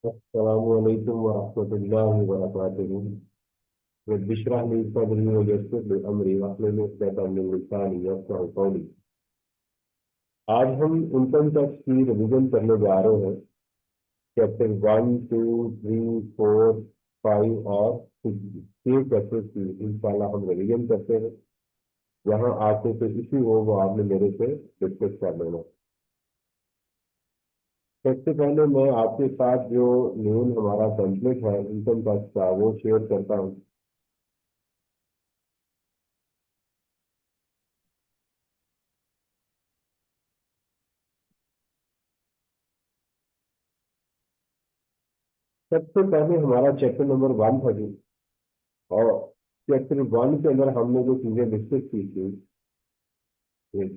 अस्सलामुअलैकुम वरहमतुल्लाहि वबरकातुहू। रब्बि इश्रह ली सदरी वयस्सिर ली अमरी वाहलुल उक़दतम मिन लिसानी यफ़क़हू क़ौली। आज हम इनकम टैक्स की रिवीजन करने जा रहे हैं। चैप्टर 1, 2, 3, 4, 5 और 6 तीन चैप्टर की इंशाल्लाह हम रिवीजन करते हैं। यहाँ आपको कोई इशू हो वो आपने मेरे से डिस्कस कर लेना। सबसे पहले मैं आपके साथ जो मेन हमारा टेम्पलेट है इनकम टैक्स का वो शेयर करता हूँ। सबसे पहले हमारा चैप्टर नंबर 1 था जी। और चैप्टर 1 के अंदर हमने जो चीजें डिस्कस की थी, ये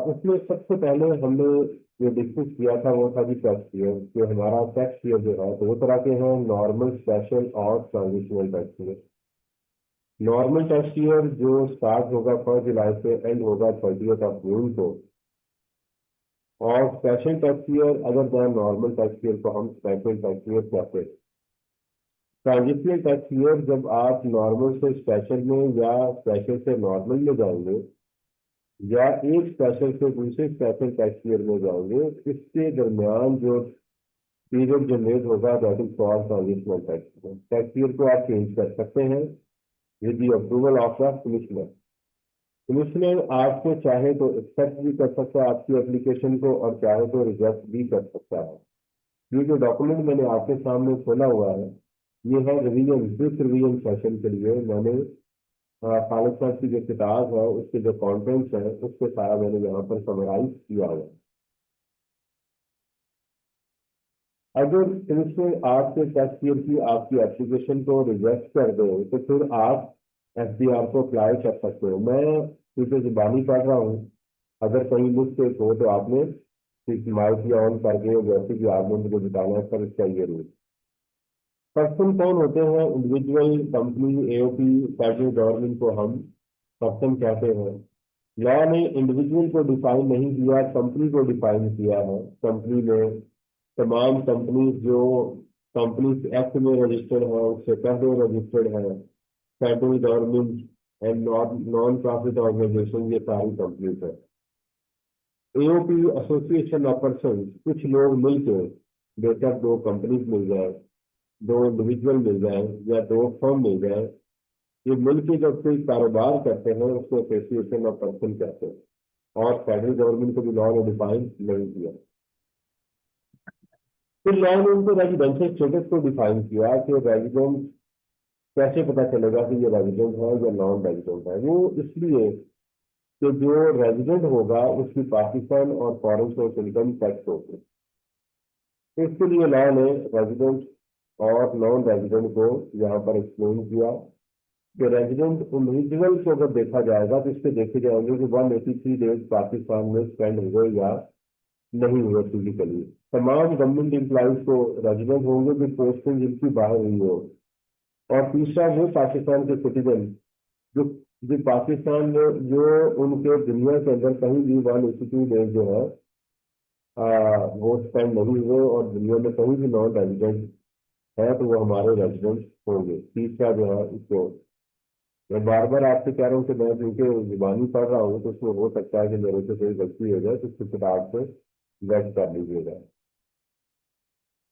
उसमें सबसे पहले हमने जो डिस्कस किया था वो था जी टैक्स ईयर। जो हमारा टैक्स ईयर जो है दो तरह के हैं, नॉर्मल, स्पेशल और transitional tax year. Normal tax year जो स्टार्ट होगा 1 जुलाई से एंड होगा 30 जून को। और स्पेशल टैक्स ईयर अगर दैन नॉर्मल टैक्स ईयर को हम स्पेशल टैक्स ईयर कहते हैं। ट्रांजिशनल टैक्स ईयर जब आप नॉर्मल से स्पेशल में या स्पेशल से नॉर्मल में जाएंगे या एक स्पेशल से दूसरे स्पेशल टैक्स ईयर में जाएंगे, इसके दरमियान जो पीरियड जनरेट होगा that is called transitional tax year. Tax year को आप चेंज कर सकते हैं with the approval of the commissioner. Commissioner आपको चाहे तो एक्सेप्ट भी कर सकता है आपकी एप्लीकेशन को और चाहे तो रिजेक्ट भी कर सकता है। ये जो डॉक्यूमेंट मैंने आपके सामने खोला हुआ है ये है रिवीजन, दिस रिवीजन सेशन के लिए मैंने खालिद साहब की जो किताब है उसके जो कॉन्टेंट्स है उसको सारा मैंने यहाँ पर समराइज किया हुआ है। अगर कमिश्नर आपके टैक्स ईयर की आपकी एप्लीकेशन को रिजेक्ट कर दे तो फिर आप एफडीआर को अप्लाई कर सकते हो। मैं क्योंकि जुबानी पढ़ रहा हूँ, अगर कहीं मिस्टेक हो तो आपने माइक ऑन करके जैसे कि आपने मुझे बताना है सर इसका ये रूल। पर्सन कौन होते हैं? Individual, company, AOP, federal government को हम पर्सन कहते हैं। लॉ ने इंडिविजुअल को डिफाइन नहीं किया, कंपनी को डिफाइन किया है। कंपनी में तमाम कंपनी जो कंपनी एक्ट में रजिस्टर्ड है उससे पहले रजिस्टर्ड है, federal government and non profit organisation, ये सारी कंपनीज है। एओपी एसोसिएशन ऑफ पर्सन, कुछ लोग मिलकर, बेशक दो कंपनीज मिल जाए, दो इंडिविजुअल मिल जाए या दो फर्म मिल जाए, ये मिलकर जब कोई कारोबार करते हैं उसको एसोसिएशन ऑफ पर्सन कहते हैं। और फेडरल गवर्नमेंट को भी लॉ ने डिफाइन नहीं किया। फिर लॉ ने उनको रेजिडेंशियल स्टेटस को डिफाइन किया कि रेजिडेंट कैसे पता चलेगा कि ये रेजिडेंट है या नॉन रेजिडेंट है। वो इसलिए कि जो रेजिडेंट होगा उसकी पाकिस्तान और फॉरेन सोर्स इनकम टैक्स होगी। तो इसके लिए लॉ ने रेजिडेंट और नॉन रेजिडेंट को यहाँ पर एक्सप्लेन किया कि रेजिडेंट इंडिविजुअल को अगर देखा जाएगा तो इससे देखे जाएंगे कि 183 डेज पाकिस्तान में स्पेंड हुए या नहीं हुए फिजिकली। तमाम गवर्नमेंट एम्प्लॉइज को रेजिडेंट होंगे जो पोस्टिंग जिनकी बाहर हुई हो। और तीसरा वो पाकिस्तान के सिटीजन जो जो पाकिस्तान में जो उनके दुनिया के अंदर कहीं भी 182 डेज जो है वो स्पेंड नहीं हुए और दुनिया में कहीं भी नॉन रेजिडेंट है तो वो हमारे रेजिडेंट होंगे। तीसरा जो है इसको मैं बार बार आपसे कह रहा हूँ कि मैं क्योंकि जुबानी पढ़ रहा हूँ तो उसमें हो सकता है कि मेरे से कोई गलती हो जाए तो उसकी किताब से वेट कर लीजिएगा।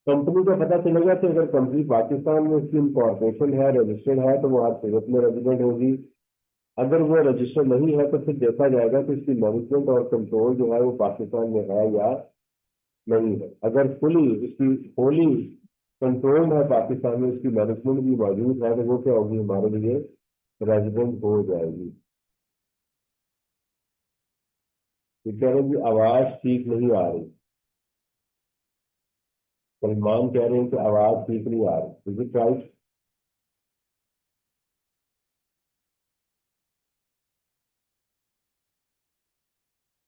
कंपनी का पता चलेगा कि अगर कंपनी पाकिस्तान में उसकी कॉर्पोरेशन है, रजिस्टर्ड है, तो वो हर सूरत में रेजिडेंट होगी। अगर वो रजिस्टर्ड नहीं है तो फिर देखा जाएगा कि इसकी मैनेजमेंट और कंट्रोल जो है वो पाकिस्तान में है या नहीं है। अगर फुली इसकी होली कंट्रोल्ड है पाकिस्तान में, इसकी मैनेजमेंट भी मौजूद है, तो वो क्या होगी हमारे लिए रेजिडेंट हो जाएगी। तो कह रहे हैं कि आवाज ठीक नहीं आ रही। सलमान कह रहे हैं कि आवाज ठीक नहीं आ रही। Is it right?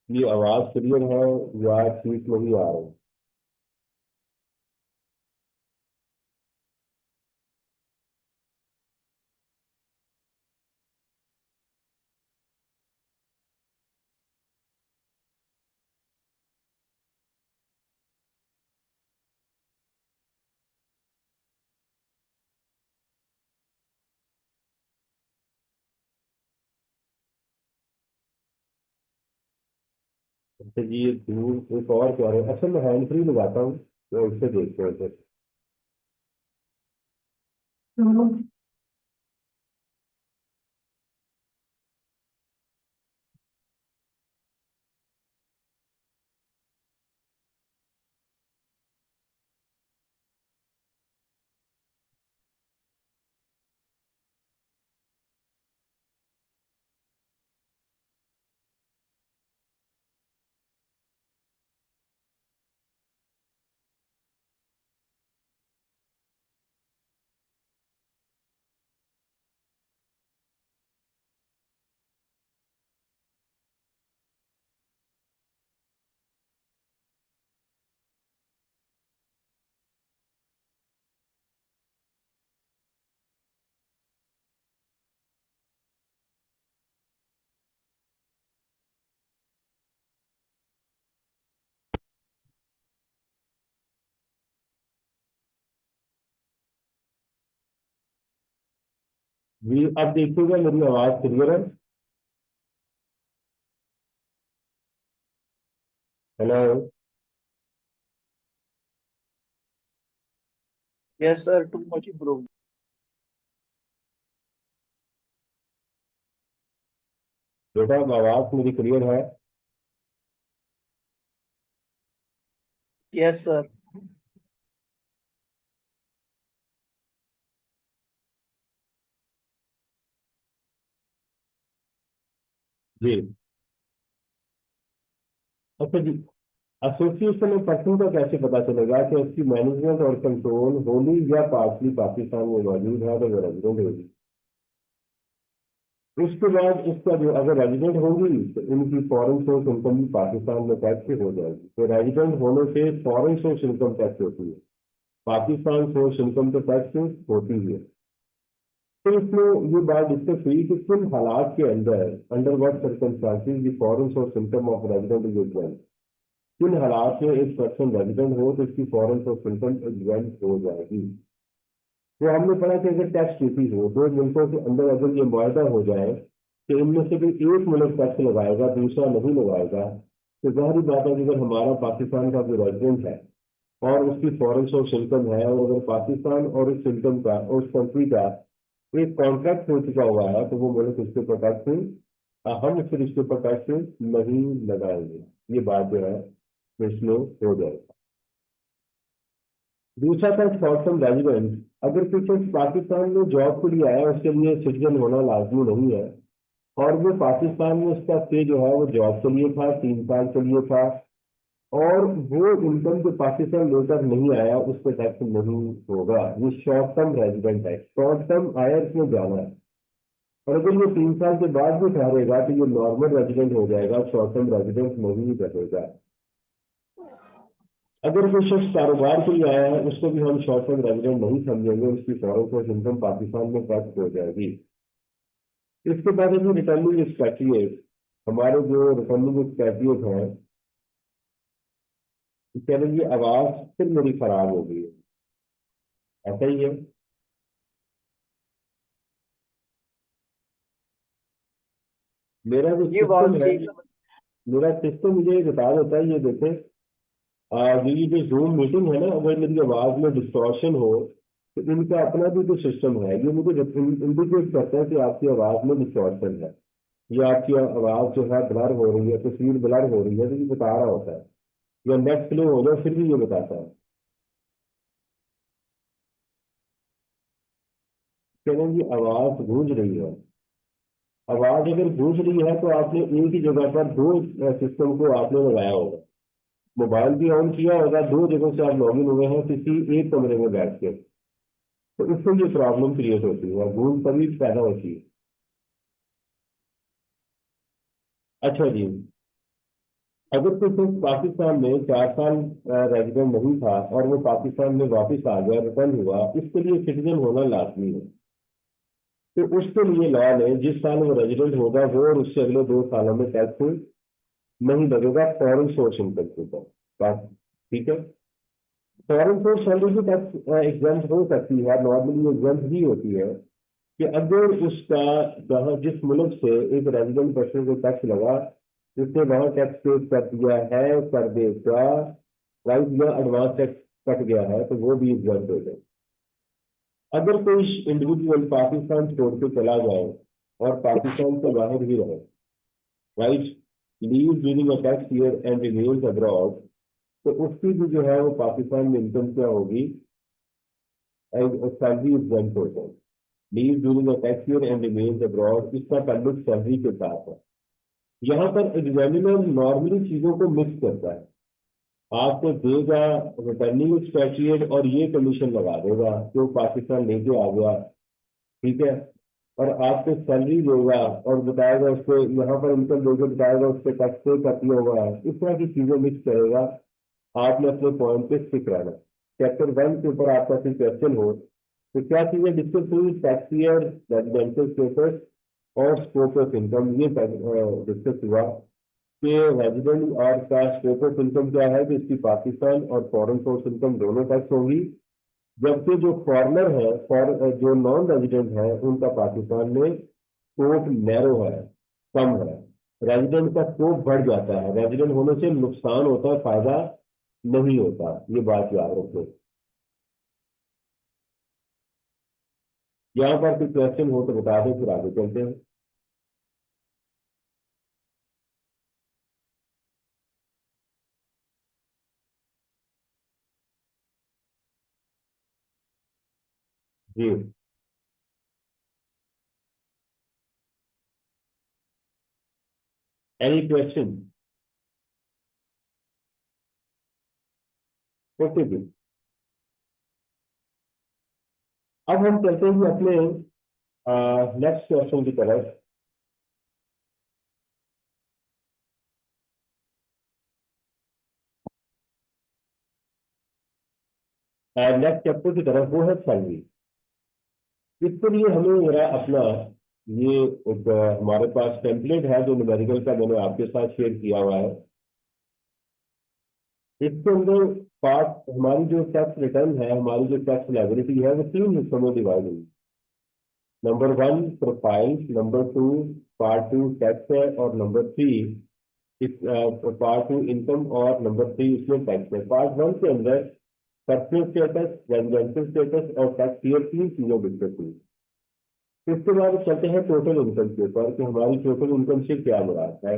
ये आवाज क्लियर है या ठीक नहीं आ रही? तो जी ये दूर एक और क्या है, अच्छा मैं हैंड फ्री लगाता हूँ तो उससे देखते हैं फिर। जी अब देखिएगा मेरी आवाज क्लियर है। Hello. Yes, sir. Too much improved. बेटा अब आवाज मेरी क्लियर है। Yes, sir. जी अच्छा जी, एसोसिएशन में पर्सन का कैसे पता चलेगा कि उसकी मैनेजमेंट और कंट्रोल होली या पार्टली पाकिस्तान में मौजूद है तो वो रेजिडेंट होगी। उसके बाद इसका जो अगर रेजिडेंट होगी तो इनकी फॉरेन सोर्स इनकम भी पाकिस्तान में टैक्स हो जाएगी। तो रेजिडेंट होने से फॉरेन सोर्स इनकम टैक्स होती है, पाकिस्तान सोर्स इनकम तो टैक्स होती है। तो इसमें ये बात डिस्कस हुई कि किन हालात के अंदर, under what circumstances the foreign source income of resident is equal. किन हालात में एक पर्सन रेजिडेंट हो तो इसकी फॉरेन सोर्स इनकम इक्वल हो जाएगी। तो हमने पढ़ा कि अगर टैक्स ट्रीटी हो, दो मुल्कों के अंदर अगर ये मुआहदा हो जाए कि इनमें से भी एक मुल्क टैक्स लगाएगा दूसरा नहीं लगाएगा, तो जाहिर बात है कि अगर हमारा पाकिस्तान का जो रेजिडेंट है और उसकी फॉरेन सोर्स इनकम है, और अगर पाकिस्तान और उस इनकम का और उस कंट्री का एक कॉन्ट्रैक्ट हो चुका हुआ है, तो वो मुल्क उसके ऊपर टैक्स, हम फिर इसके ऊपर टैक्स नहीं लगाएंगे। ये बात जो है इसमें हो जाएगा। दूसरा था शॉर्ट टर्म रेजिडेंस। अगर किसी पाकिस्तान में जॉब के लिए आया, उसके लिए सिटीजन होना लाजमी नहीं है, और वो पाकिस्तान में उसका स्टे जो है वो जॉब के लिए था, 3 साल के लिए था, और वो इनकम जो पाकिस्तान लेकर नहीं आया उस पर टैक्स नहीं होगा। ये शॉर्ट टर्म रेजिडेंट है, शॉर्ट टर्म आया इसमें जाना है। और अगर ये 3 साल के बाद भी ठहरेगा तो ये नॉर्मल रेजिडेंट हो जाएगा, शॉर्ट टर्म रेजिडेंट नहीं रहेगा। अगर कोई शख्स कारोबार के लिए आया है उसको भी हम शॉर्ट टर्म रेजिडेंट नहीं समझेंगे, उसकी फॉरेन सोर्स इनकम पाकिस्तान में टैक्स हो जाएगी। इसके बाद है रिटर्निंग एक्सपैट्रिएट। हमारे जो रिटर्निंग एक्सपैट्रिएट हैं, कह रहे ये आवाज फिर मेरी खराब हो गई है, ऐसा ही है। मेरा जो ये बात सिस्टम है, ठीक है। मेरा सिस्टम मुझे ये बता देता है, ये देखें, ये जो जूम मीटिंग है ना, अगर मेरी आवाज में डिस्टॉर्शन हो तो इनका अपना भी जो सिस्टम है ये मुझे इंडिकेट करता है कि आपकी आवाज में डिस्टॉर्शन है, या आपकी आवाज जो है ब्लर हो रही है, तस्वीर ब्लर हो रही है, तो ये बता रहा होता है। या नेट स्लो हो जाए फिर भी ये बताता है। चलें जी, आवाज गूंज रही है। आवाज अगर गूंज रही है तो आपने एक ही जगह पर दो सिस्टम को आपने लगाया होगा, मोबाइल भी ऑन किया होगा, दो जगह से आप लॉगिन हुए हैं किसी एक कमरे में बैठ के, तो उससे ये प्रॉब्लम क्रिएट होती है, गूंज तभी पैदा होती है। अच्छा जी, अगर कोई शख्स पाकिस्तान में 4 साल रेजिडेंट नहीं था और वो पाकिस्तान में वापस आ गया, रिटर्न हुआ, इसके लिए सिटीजन होना लाजमी है। तो उसके लिए लॉ ने जिस साल वो रेजिडेंट होगा वो और उससे अगले 2 सालों में टैक्स नहीं लगेगा फॉरेन सोर्स इनकम के ऊपर। बात ठीक है। फॉरेन सोर्स सैलरी की टैक्स एग्जाम हो सकती है, नॉर्मली एग्जाम ही होती है कि अगर उसका जहाँ जिस मुल्क से एक रेजिडेंट पर्सन को टैक्स लगा जिसने वहां टैक्स पे कर दिया है, कर देगा, राइट, या एडवांस टैक्स कट गया है, तो वो भी एग्जाम्प्ट हो जाए। अगर कोई इंडिविजुअल पाकिस्तान छोड़ के चला जाए और पाकिस्तान से बाहर ही रहे, right, leave during a tax year and remains abroad, तो उसकी भी जो है वो पाकिस्तान में इनकम क्या होगी, सैलरी एग्जाम्प्ट हो जाए। Leave during a tax year and remains abroad, इसका ताल्लुक सैलरी के साथ है। यहाँ पर एग्जामिनर नॉर्मली चीजों को मिक्स करता है, आपको देगा रिटर्निंग एक्सपेक्टेड और ये कमीशन लगा देगा जो पाकिस्तान लेके आ गया, ठीक है, और आपको सैलरी देगा और बताएगा उसको यहाँ पर इनकम देकर बताएगा उसके टैक्स पे कर दिया हुआ है, इस तरह की चीजें मिक्स करेगा। आपने अपने पॉइंट पे स्टिक रहना। चैप्टर 1 के ऊपर आपका कोई क्वेश्चन हो तो क्या चीजें डिस्कस हुई, टैक्स ईयर, रेजिडेंशियल स्टेटस और स्कोप ऑफ इनकम, ये डिस्कस हुआ कि रेजिडेंट और का स्कोप ऑफ इनकम क्या है, कि इसकी पाकिस्तान और फॉरेन सोर्स इनकम दोनों टैक्स होगी, जबकि जो फॉरनर है, जो नॉन रेजिडेंट है, उनका पाकिस्तान में स्कोप नैरो है, कम है। रेजिडेंट का स्कोप बढ़ जाता है, रेजिडेंट होने से नुकसान होता है, फायदा नहीं होता, ये बात याद रखो। यहाँ पर कोई क्वेश्चन हो तो बता दो, फिर आगे चलते हैं। जी, एनी क्वेश्चन? ओके जी, अब हम चलते हैं अपने नेक्स्ट क्वेश्चन की तरफ। नेक्स्ट चैप्टर की तरफ, वो है सैलरी। इसके लिए हमें मेरा अपना ये एक हमारे पास टेम्पलेट है जो न्यूमेरिकल का मैंने आपके साथ शेयर किया हुआ है। इसके अंदर पार्ट, हमारी जो टैक्स रिटर्न है, हमारी जो टैक्स लायबिलिटी है, वो 3 हिस्सों में डिवाइड हुई। Number 1 profile, number 2 part 2 tax है, और नंबर 3 इस पार्ट 2 इनकम, और नंबर 3 इसमें टैक्स है। पार्ट 1 के अंदर पर्सनल स्टेटस, रेजिडेंशियल स्टेटस और टैक्स ईयर, 3 चीजों डिस्कस हुई। इसके बाद चलते हैं टोटल इनकम के ऊपर, कि हमारी टोटल इनकम से क्या मुराद है।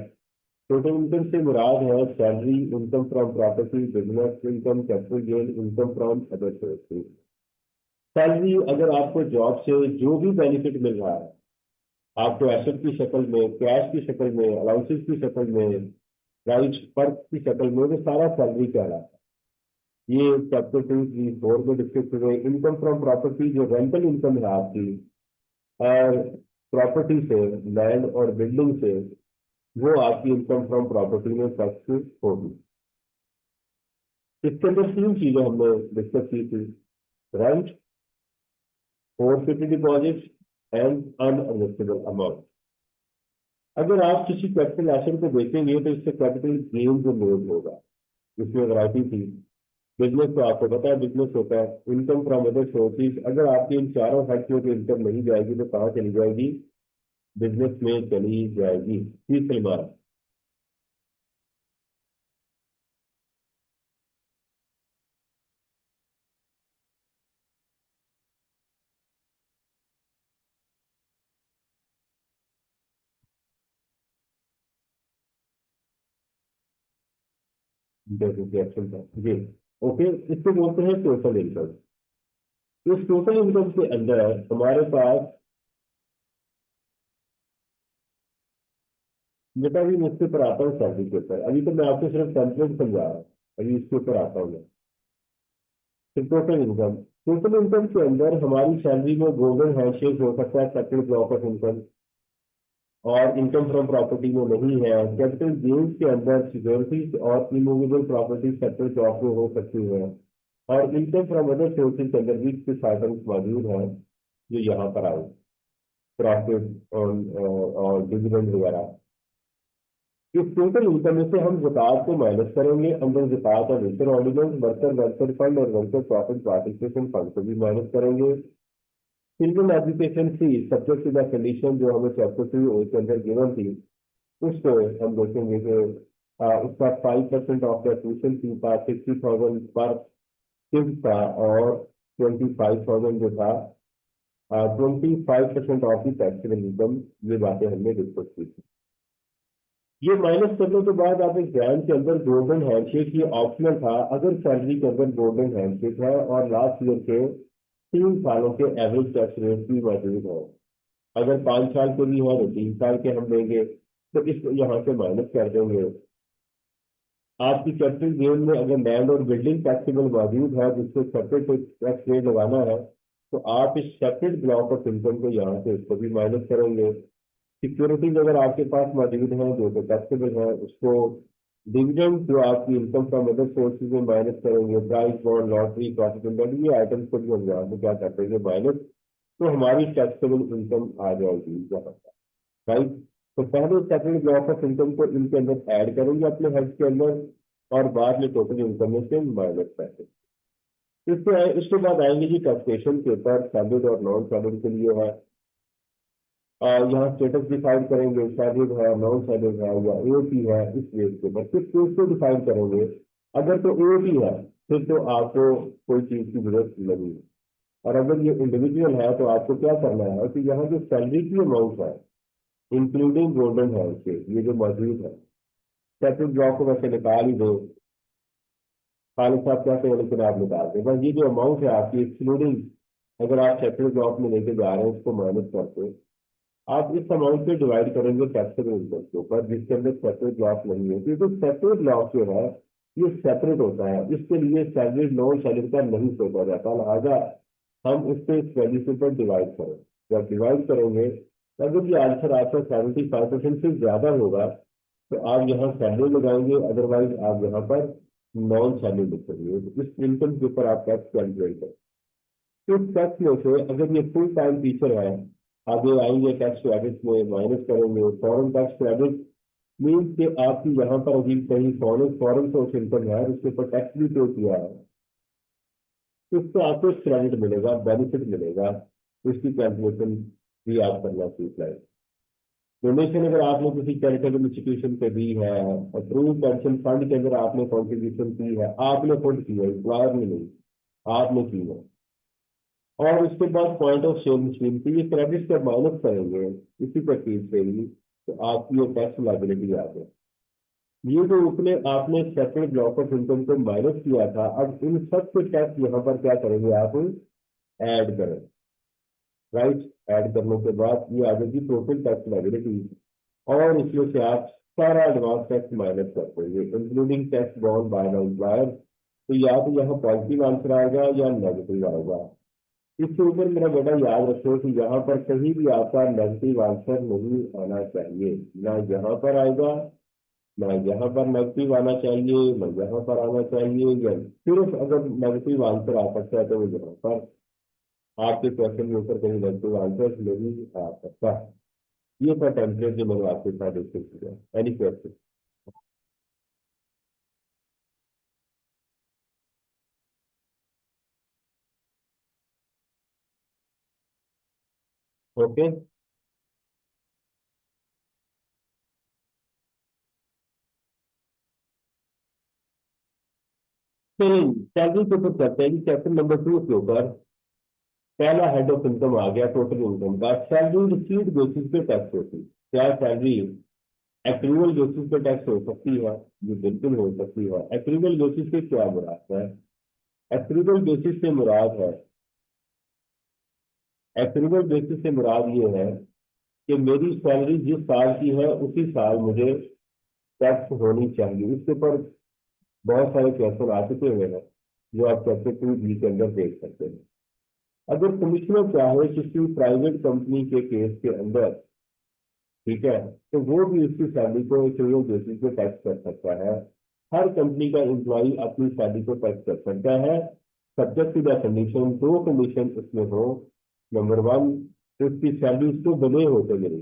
टोटल इनकम से मुराद है salary, income from property, business income, capital gain, income from other sources. Salary, अगर आपको जॉब से जो भी बेनिफिट मिल रहा है, आपको एसेट की शक्ल में, कैश की शक्ल में, अलाउंसेस की शक्ल में, राइट, पर्क की शक्ल में, वो सारा सैलरी कहलाता है। ये चैप्टर 2, 3, 4 में डिस्कस हुए। इनकम फ्रॉम प्रॉपर्टी, जो रेंटल इनकम है आपकी, और प्रॉपर्टी से, लैंड और बिल्डिंग से, वो आपकी इनकम फ्रॉम प्रॉपर्टी में टैक्स होगी। इसके अंदर 3 चीजें हमने डिस्कस की थी, रेंट, फोर्फिट डिपॉजिट एंड अनएडजस्टेबल अमाउंट। अगर आप किसी कैपिटल एसेट को बेचेंगे तो इससे कैपिटल गेन जो मेड होगा, इसमें वैरायटी थी। बिजनेस तो आपको पता है, बिजनेस होता है इनकम फ्रॉम अदर सोर्सेज। अगर आपकी इन चारों फैक्टरों की इनकम नहीं जाएगी तो कहाँ चली जाएगी, बिजनेस में चली जाएगी। तीसरी बात, एक्शन था जी, ओके, इसको बोलते हैं टोटल इनकम। इस टोटल इनकम के अंदर हमारे पास, बेटा भी इसके ऊपर आता हूँ सैलरी के ऊपर, अभी तो मैं आपको सिर्फ टेम्पलेट समझा रहा हूँ, अभी इसके ऊपर आता हूँ मैं। फिर टोटल इनकम, टोटल इनकम के अंदर हमारी सैलरी में गोल्डन हैंडशेक हो सकता है, कैपिटल ब्लॉक ऑफ इनकम, और इनकम फ्रॉम प्रॉपर्टी में नहीं है। कैपिटल गेन्स के अंदर सिक्योरिटीज और इमूवेबल प्रॉपर्टी कैपिटल ब्लॉक में हो सकती है, और इनकम फ्रॉम अदर सोर्सेज के अंदर भी कुछ आइटम्स मौजूद हैं जो यहाँ पर आए, प्रॉफिट और डिविडेंड वगैरह। इस टोटल इनकम में से हम ज़कात को माइनस करेंगे, अंदर ज़कात और venture ordinance, worker welfare fund और वर्कर प्रॉफिट पार्टिसिपेशन फंड को भी माइनस करेंगे। Children education fees subject to the condition जो हमें चैप्टर 2 के अंदर गिवन थी, उसको हम देखेंगे कि उसका 5% ऑफ द ट्यूशन फी था, 60,000 पर किड था, और 25,000 जो था, 25% ऑफ द टैक्सेबल इनकम। ये बातें हमने डिस्कस की थी। ये माइनस करने के बाद आप एग्जाम के अंदर गोल्डन हैंडशेक ये ऑप्शनल था, अगर सैलरी के अंदर गोल्डन हैंडशेक है और लास्ट ईयर के 3 सालों के एवरेज टैक्स रेट भी मौजूद है। अगर 5 साल के भी है तो 3 साल के हम लेंगे, तो इस यहाँ से माइनस कर देंगे। आपकी कैपिटल गेन में अगर लैंड और बिल्डिंग टैक्सेबल मौजूद है जिसको सेपरेट टैक्स रेट लगाना है, तो आप इस सेपरेट ब्लॉक ऑफ इनकम को यहाँ से इसको भी माइनस करेंगे। सिक्योरिटीज अगर आपके पास मौजूद है जो तो टैक्सेबल है, उसको डिविडेंड जो आपकी इनकम का मदद सोर्सेज में माइनस करेंगे। प्राइस बॉन्ड, लॉटरी, प्रॉफिट, ये आइटम्स को भी हम यहाँ से क्या कर देंगे, माइनस। तो हमारी टैक्सेबल इनकम आ जाएगी यहाँ पर, राइट। तो पहले सेपरेट ब्लॉक ऑफ इनकम को इनके अंदर ऐड करेंगे अपने हेड के अंदर, और बाद में टोटल इनकम में से माइनस करेंगे। इसके बाद आएंगे जी टैक्सेशन के ऊपर, सैलरीड और नॉन सैलरीड के लिए है। यहाँ स्टेटस डिसाइड करेंगे, सैलरीड है, नॉन सैलरीड है या एओपी है, इस बेस के ऊपर फिर उसको डिसाइड करेंगे। अगर तो एओपी है फिर तो आपको कोई चीज की जरूरत नहीं है, और अगर ये इंडिविजुअल है तो आपको क्या करना है कि यहाँ जो सैलरी की अमाउंट है इंक्लूडिंग गोल्डन है उसके ये जो मौजूद है, सेपरेट ब्लॉक को वैसे निकाल ही दो। खालिद साहब कहते हैं लेकिन आप निकाल दें, बस ये जो अमाउंट है आपकी एक्सक्लूडिंग, अगर आप सेपरेट ब्लॉक में लेके जा रहे हैं उसको माइनस करके आप इस अमाउंट से डिवाइड करेंगे टैक्सेबल इनकम के ऊपर, जिसके अंदर सेपरेट ब्लॉक नहीं है, क्योंकि सेपरेट ब्लॉक जो है ये सेपरेट होता है, इसके लिए सैलरी नॉन सैलरी का नहीं सोचा जाता। लिहाजा हम इसको इस वैल्यू के ऊपर डिवाइड करें। जब डिवाइड करेंगे तो अगर ये आंसर आपका 75% से ज्यादा होगा तो आप यहाँ सैलरी लगाएंगे, अदरवाइज आप यहाँ पर नॉन सैलरी लिखेंगे। तो इस इनकम के ऊपर आप टैक्स कैलकुलेट करें। इस टैक्स में से अगर ये फुल टाइम टीचर है, आगे आएंगे टैक्स क्रेडिट में माइनस करेंगे। फॉरेन टैक्स क्रेडिट मीन्स कि आपकी यहाँ पर अभी कहीं फॉरेन फॉरेन सोर्स इनकम है उसके ऊपर टैक्स भी पे किया है, तो उससे आपको क्रेडिट मिलेगा, बेनिफिट मिलेगा। तो इसकी कैलकुलेशन भी आप करना सीख लाए। डोनेशन अगर आपने किसी चैरिटेबल इंस्टीट्यूशन पे दी है, अप्रूव पेंशन फंड के अंदर आपने कॉन्ट्रीब्यूशन की है, आपने खुद की है, एम्प्लॉयर ने नहीं, आपने की है। और उसके बाद पॉइंट ऑफ सेल मशीन की ये क्रेडिट से माइनस करेंगे इसी तरतीब से ही, तो आपकी ये टैक्स लाइबिलिटी आ गई। ये जो उसने आपने सेपरेट ब्लॉक ऑफ इनकम को माइनस किया था, अब इन सब के टैक्स यहाँ पर क्या करेंगे आप, ऐड करें, राइट। ऐड करने के बाद ये आ जाएगी टोटल टैक्स लाइबिलिटी, और इसमें से आप सारा एडवांस टैक्स माइनस कर देंगे including tax bond by the employer. तो या तो यहाँ पॉजिटिव आंसर आएगा या नेगेटिव आएगा। इसके ऊपर मेरा बेटा याद रखो कि यहाँ पर कहीं भी आपका नेगेटिव आंसर नहीं आना चाहिए, ना यहाँ पर आएगा, ना यहाँ पर नेगेटिव आना चाहिए, ना यहाँ पर आना चाहिए। या सिर्फ अगर नेगेटिव आंसर आ सकता है तो वो यहाँ पर आपके क्वेश्चन के ऊपर कहीं नेगेटिव आंसर नहीं आ सकता। ये था टेम्पलेट जो मैंने आपके साथ डिस्कस किया। Any question? ओके, चलिए सैलरी के ऊपर करते हैं। चैप्टर नंबर 2 के ऊपर पहला हेड ऑफ इनकम आ गया, टोटल इनकम का। सैलरी रिसीट बेसिस पे टैक्स होती है। क्या सैलरी एक्रूवल बेसिस पे टैक्स हो सकती है? ये बिल्कुल हो सकती है। एक्रूवल बेसिस पे क्या मुराद है? एक्रूवल बेसिस से मुराद है, एक्रूवल बेसिस से मुराद ये है कि मेरी सैलरी जिस साल की है उसी साल मुझे टैक्स होनी चाहिए। इसके ऊपर बहुत सारे क्वेश्चन आ चुके हुए हैं जो आप चैप्टर 2 के अंदर देख सकते हैं। अगर कमिश्नर चाहे किसी प्राइवेट कंपनी के केस के अंदर, ठीक है, तो वो भी उसकी सैलरी को एक्रूवल बेसिस पे टैक्स कर सकता है। हर कंपनी का एम्प्लॉय अपनी सैलरी को टैक्स कर सकता है, सब्जेक्ट टू द कंडीशन। दो कंडीशन उसमें हो। नंबर 1, उसकी सैलरी उसको बने होते मिले,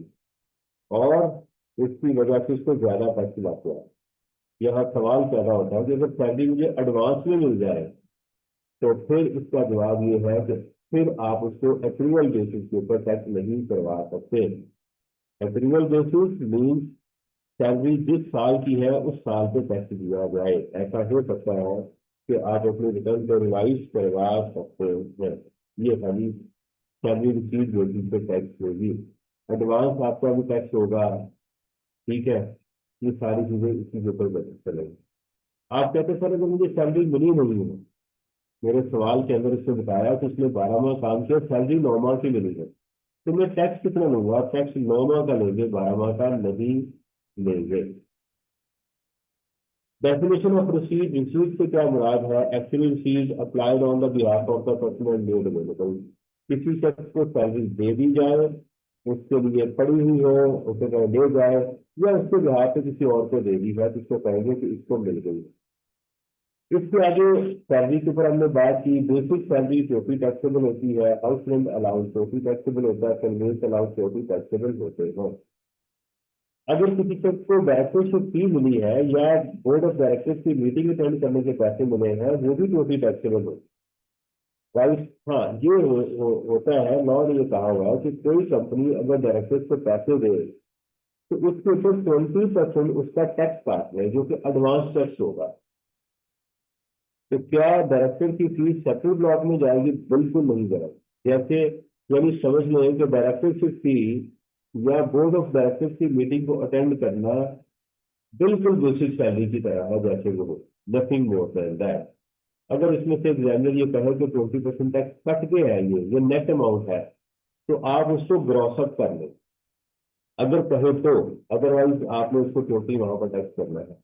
और इसकी वजह से उसको ज्यादा टैक्स लाते हैं। यहाँ सवाल पैदा होता है कि अगर सैलरी मुझे एडवांस में मिल जाए तो फिर इसका जवाब ये है कि फिर आप उसको एक्रूवल बेसिस के ऊपर टैक्स नहीं करवा सकते। एक्रूवल बेसिस मीन्स सैलरी जिस साल की है उस साल पे टैक्स दिया जाए। ऐसा हो सकता है कि आप अपने रिटर्न को रिवाइज करवा सकते हैं। ये खाली सैलरी रिसीव बेसिस पे टैक्स होगी। एडवांस आपका भी टैक्स होगा, ठीक है। ये सारी चीजें इसी के ऊपर चलेंगी। आप कहते हैं, सर अगर मुझे सैलरी मिली नहीं है, मेरे सवाल के अंदर इसने बताया कि उसने 12 माह काम किया, सैलरी 9 माह की मिली है, तो मैं टैक्स कितना लूंगा? टैक्स 9 माह का लेंगे, 12 माह का नहीं लेंगे। डेफिनेशन ऑफ रिसीव, रिसीव से क्या मुराद है? Actually receive applied on the behalf of the person and made available. किसी शख्स को सैलरी दे दी जाए, उसके लिए पड़ी हुई हो, उसे कहीं ले जाए, या उसके बिहाफ पे किसी और को दे दी जाए, तो उसको कहेंगे कि इसको मिल गई। इसके आगे सैलरी के ऊपर हमने बात की। बेसिक सैलरी टोटली टैक्सेबल होती है, house rent allowance totally taxable होता है, कन्वेंस अलाउंस टोटली टैक्सेबल होते हैं। अगर किसी शख्स को डायरेक्टरशिप फी मिली है या बोर्ड ऑफ डायरेक्टर्स की मीटिंग अटेंड करने के पैसे मिले हैं, वो भी टोटली टैक्सेबल होते हैं। राइट, हाँ, ये होता है। लॉ ने ये कहा हुआ है कि कोई कंपनी अगर डायरेक्टर्स को पैसे दे तो उसके ऊपर 20% उसका टैक्स काटना है, जो कि एडवांस टैक्स होगा। तो क्या डायरेक्टर की फीस सेपरेट ब्लॉक में जाएगी? बिल्कुल नहीं जाएगी। जैसे यानी समझ लें कि डायरेक्टरशिप फी या बोर्ड ऑफ डायरेक्टर्स की मीटिंग को अटेंड करना बिल्कुल बेसिक सैलरी की तरह है, जैसे वो हो, नथिंग मोर देन दैट। अगर इसमें से एग्जामिनर ये कहे कि 20% टैक्स कट के है, ये नेट अमाउंट है, तो आप उसको ग्रॉस अप कर लें, अगर कहे तो। अदरवाइज आपने उसको टोटली वहां पर टैक्स करना है।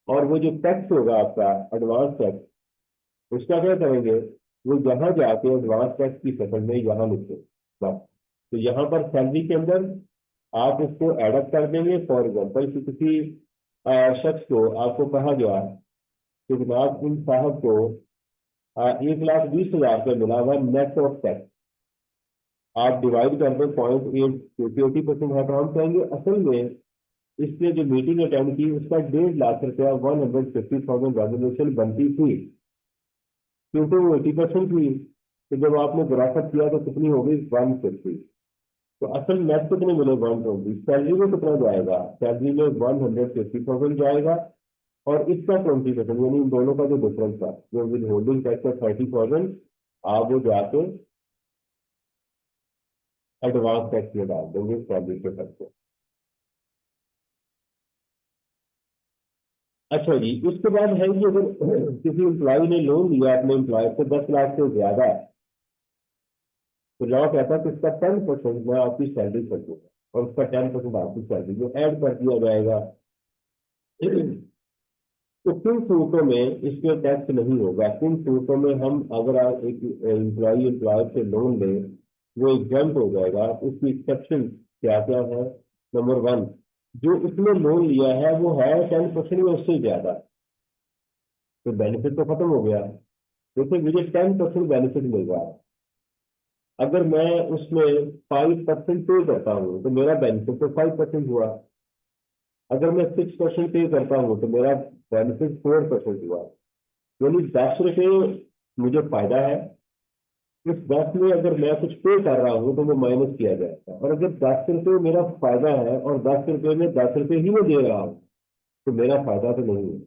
और वो जो टैक्स होगा आपका एडवांस टैक्स, उसका क्या करेंगे? वो यहाँ जाके एडवांस टैक्स की शक्ल में यहाँ लिखते, बस। तो यहाँ पर सैलरी के अंदर आप उसको एडअप कर देंगे। फॉर एग्जाम्पल कि किसी शख्स को आपको कहा गया कि जनाब इन साहब को 1,20,000 रुपये मिला हुआ नेट ऑफ टैक्स। आप डिवाइड कर दो 0.8, 80% है, तो हम कहेंगे असल में इसने जो मीटिंग अटेंड की उसका 1,50,000 रुपया 150,000 रेजोल्यूशन बनती थी, क्योंकि वो 80% हुई। तो जब आपने ग्राफत किया तो कितनी हो गई? 150। तो असल नेट कितने मिले? 120। सैलरी में कितना जाएगा? सैलरी में 150,000 जाएगा, और इसका 20%, यानी इन दोनों का जो डिफरेंस था, जो विद होल्डिंग टैक्स का 30,000, आप वो जाके एडवांस टैक्स में डाल देंगे सैलरी के टैक्स। अच्छा जी, उसके बाद है कि अगर किसी एम्प्लॉय ने लोन लिया अपने एम्प्लॉय से 10 लाख से ज्यादा, तो लॉ कहता है कि इसका 10% मैं आपकी सैलरी कर दूंगा, और उसका 10% आपकी सैलरी में ऐड कर दिया जाएगा। तो किन सूरतों में इसमें टैक्स नहीं होगा? किन सूरतों में हम अगर आप एक एम्प्लॉय एम्प्लॉयर से लोन लें वो एग्जाम्प्ट हो जाएगा? उसकी एक्सेप्शन क्या क्या है? नंबर वन, जो उसने लोन लिया है वो है 10% में उससे ज्यादा, तो बेनिफिट तो खत्म हो गया। देखिए, मुझे 10% बेनिफिट मिल रहा है। अगर मैं उसमें 5% पे करता हूँ तो मेरा बेनिफिट तो 5% हुआ। अगर मैं 6% पे करता हूँ तो मेरा बेनिफिट 4% हुआ। यानी 10 रुपये मुझे फायदा है। इस 10 में अगर मैं कुछ पे कर रहा हूँ तो वो माइनस किया जाएगा। और अगर 10 रुपये मेरा फायदा है और 10 रुपये में 10 रुपये ही मैं दे रहा हूँ, तो मेरा फायदा तो नहीं है।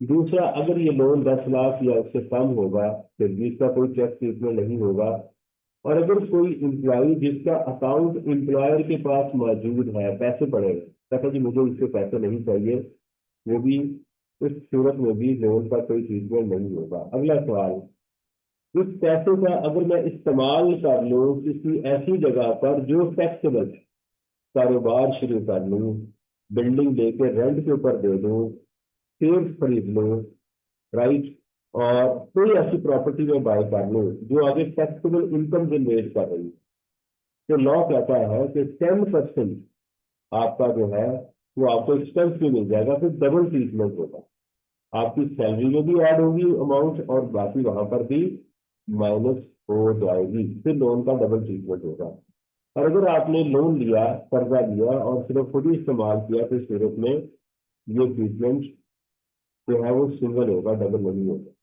दूसरा, अगर ये लोन 10 लाख या उससे कम होगा फिर भी इसका कोई टैक्स ट्रीटमेंट नहीं होगा। और अगर कोई एम्प्लॉय जिसका अकाउंट एम्प्लॉयर के पास मौजूद है, पैसे पड़े हैं, कहता कि मुझे इससे पैसे नहीं चाहिए, वो भी, इस सूरत में भी लोन का कोई ट्रीटमेंट नहीं होगा। अगला सवाल, उस पैसे का अगर मैं इस्तेमाल कर लूँ किसी ऐसी जगह पर जो टैक्सेबल है, कारोबार शुरू कर लूँ, बिल्डिंग लेके रेंट के ऊपर दे दूँ, शेयर खरीद लूँ, राइट, और कोई ऐसी प्रॉपर्टी में बाय कर लूँ जो आगे टैक्सेबल इनकम जनरेट कर रही है, तो लॉ कहता है कि 10% आपका जो है वो आपको एक्सपेंस में मिल जाएगा, फिर डबल ट्रीटमेंट होगा। आपकी सैलरी में भी ऐड होगी अमाउंट, और बाकी वहां पर भी माइनस हो जाएगी, फिर लोन का डबल ट्रीटमेंट होगा। और अगर आपने लोन लिया, कर्जा लिया और सिर्फ खुद ही इस्तेमाल किया, तो सूरत में ये ट्रीटमेंट जो है वो सिंगल होगा, डबल नहीं होगा।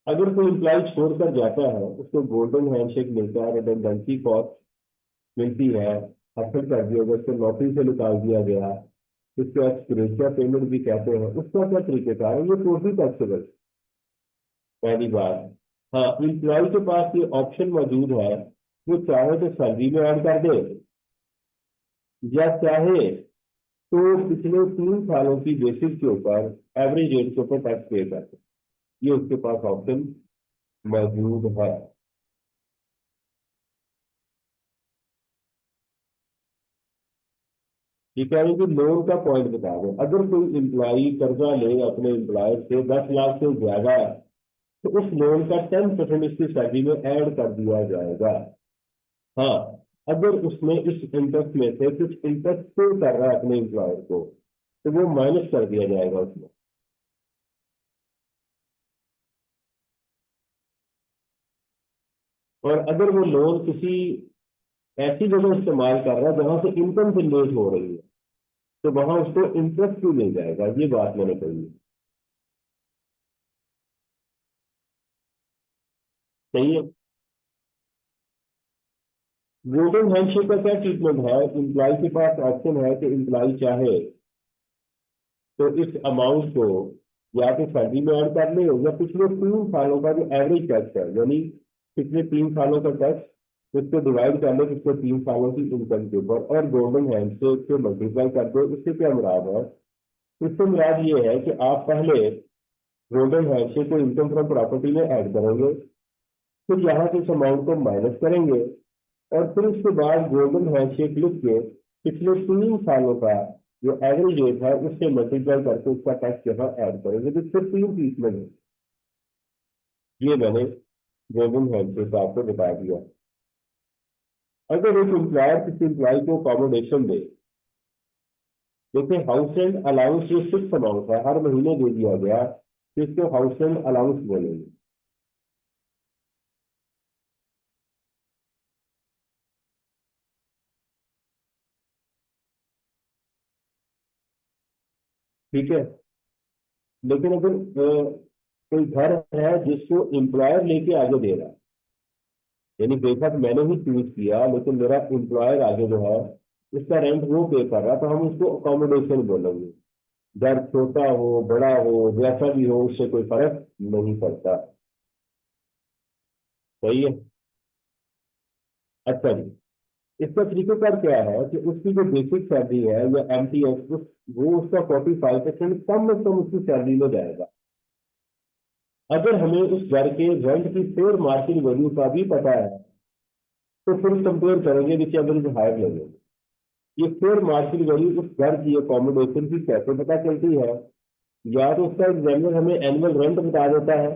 अगर कोई एम्प्लॉय छोड़कर जाता है, उसको गोल्डन हैंडशेक मिलता है, रिडंडेंसी कॉस्ट मिलती है, हसल कर दिया गया, उसको नौकरी से निकाल दिया गया, इसको एक्सग्रेशिया पेमेंट भी कहते हैं। उसका क्या तरीकेकार है? ये टोटली टैक्सेबल, पहली बात। हाँ, इम्प्लॉय के पास ये ऑप्शन मौजूद है, वो चाहे तो सैलरी में ऐड कर दे, या चाहे तो पिछले 3 सालों की बेसिस के ऊपर एवरेज रेट के ऊपर टैक्स पे कर दे। ये उसके पास ऑप्शन मौजूद है। ये कह रहे हैं कि लोन का पॉइंट बता दो। अगर कोई एम्प्लॉय कर्जा ले अपने एम्प्लॉयर से 10 लाख से ज्यादा, तो उस लोन का 10% इसकी सैलरी में ऐड कर दिया जाएगा। हाँ, अगर उसने इस इंटरेस्ट में से कुछ इंटरेस्ट पे कर रहा है अपने एम्प्लॉयर को, तो वो माइनस कर दिया जाएगा उसमें। और अगर वो लोन किसी ऐसी जगह इस्तेमाल कर रहा है जहां से इनकम जनरेट हो रही है, तो वहां उसको इंटरेस्ट भी मिल जाएगा। ये बात मैंने कही है। सही है। गोल्डन हैंडशेक का क्या ट्रीटमेंट है? इम्प्लॉय के पास ऑप्शन है कि इम्प्लॉय चाहे तो इस अमाउंट को या तो सैलरी में ऐड कर ले, या पिछले 3 सालों का जो एवरेज टैक्स है, यानी पिछले 3 सालों का टैक्स उसको डिवाइड कर ले पिछले 3 सालों की इनकम के ऊपर, और गोल्डन हैंडशेक से मल्टीप्लाई कर दो। इससे क्या मुराद है? इससे मुराद ये है कि आप पहले गोल्डन हैंडशेक को इनकम फ्रॉम प्रॉपर्टी में ऐड करेंगे, फिर यहाँ से इस अमाउंट को माइनस करेंगे, और फिर उसके बाद गोल्डन हैंडशेक लिख के पिछले 3 सालों का जो एवरेज रेट है उससे मल्टीप्लाई करके उसका टैक्स यहाँ ऐड करेंगे। तो फिर 3 ट्रीटमेंट है। ये मैंने गोल्डन हैंडशेक का आपको बता दिया। अगर एक एम्प्लॉयर किसी एम्प्लॉय को अकोमोडेशन दे, देखिए हाउस रेंट अलाउंस जो फिक्स अमाउंट है हर महीने दे दिया गया, जिसको हाउस रेंट अलाउंस बोलेंगे। ठीक है। लेकिन अगर कोई घर है जिसको एम्प्लॉयर लेके आगे दे रहा है, यानी बेशक मैंने ही चूज किया लेकिन मेरा एम्प्लॉयर आगे जो है इसका रेंट वो पे कर रहा, तो हम उसको अकोमोडेशन बोलेंगे। घर छोटा हो बड़ा हो जैसा भी हो उससे कोई फर्क नहीं पड़ता। सही है। अच्छा जी, इसका तरीकेकार क्या है कि उसकी जो बेसिक सैलरी है या एम टी एस, वो उसका 45% कम से कम उसकी सैलरी में जाएगा। अगर हमें उस घर के रेंट की फेयर मार्केट वैल्यू का भी पता है, तो फिर कंपेयर करेंगे whichever is higher level. ये फेयर मार्केट वैल्यू उस घर की अकोमोडेशन की कैसे पता चलती है? या तो उसका एग्जामिनर हमें एनुअल रेंट बता देता है,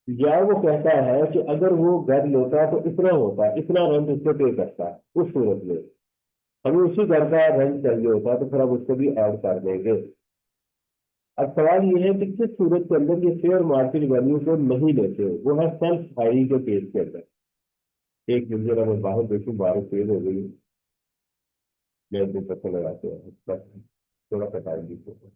या वो कहता है कि अगर वो घर लेता तो इतना होता, इतना रेंट उसको पे करता। उस सूरत में हमें उसी घर का रेंट चाहिए होता, तो फिर हम उसको भी ऐड कर देंगे। अब सवाल ये है कि किस सूरत के अंदर ये फेयर मार्केट वैल्यू को नहीं लेते, वो है सेल्फ हायरिंग के केस के अंदर। एक मिनट जरा मैं बाहर देखूं, बारिश तेज हो गई। मैं दो पत्ते लगाते हैं बस, थोड़ा सा टाइम दीजिए।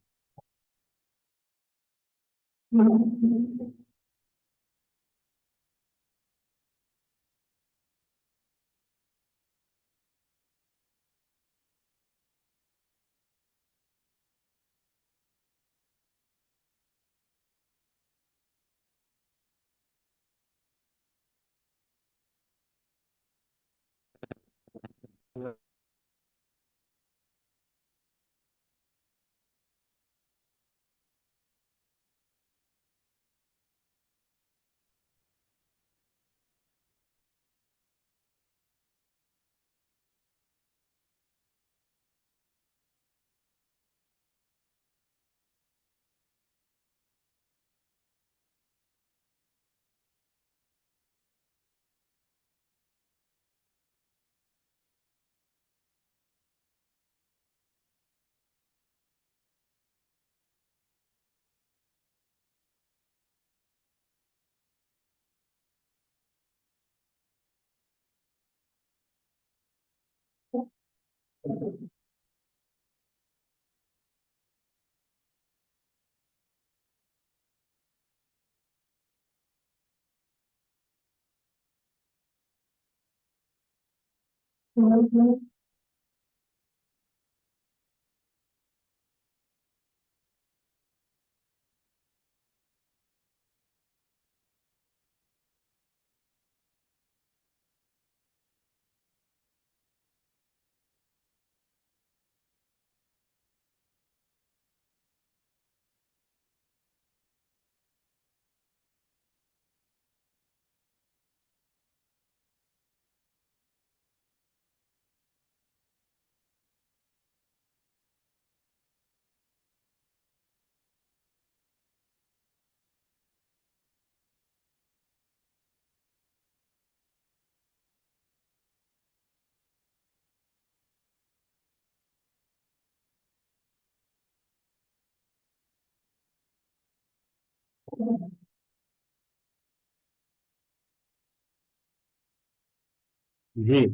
जी।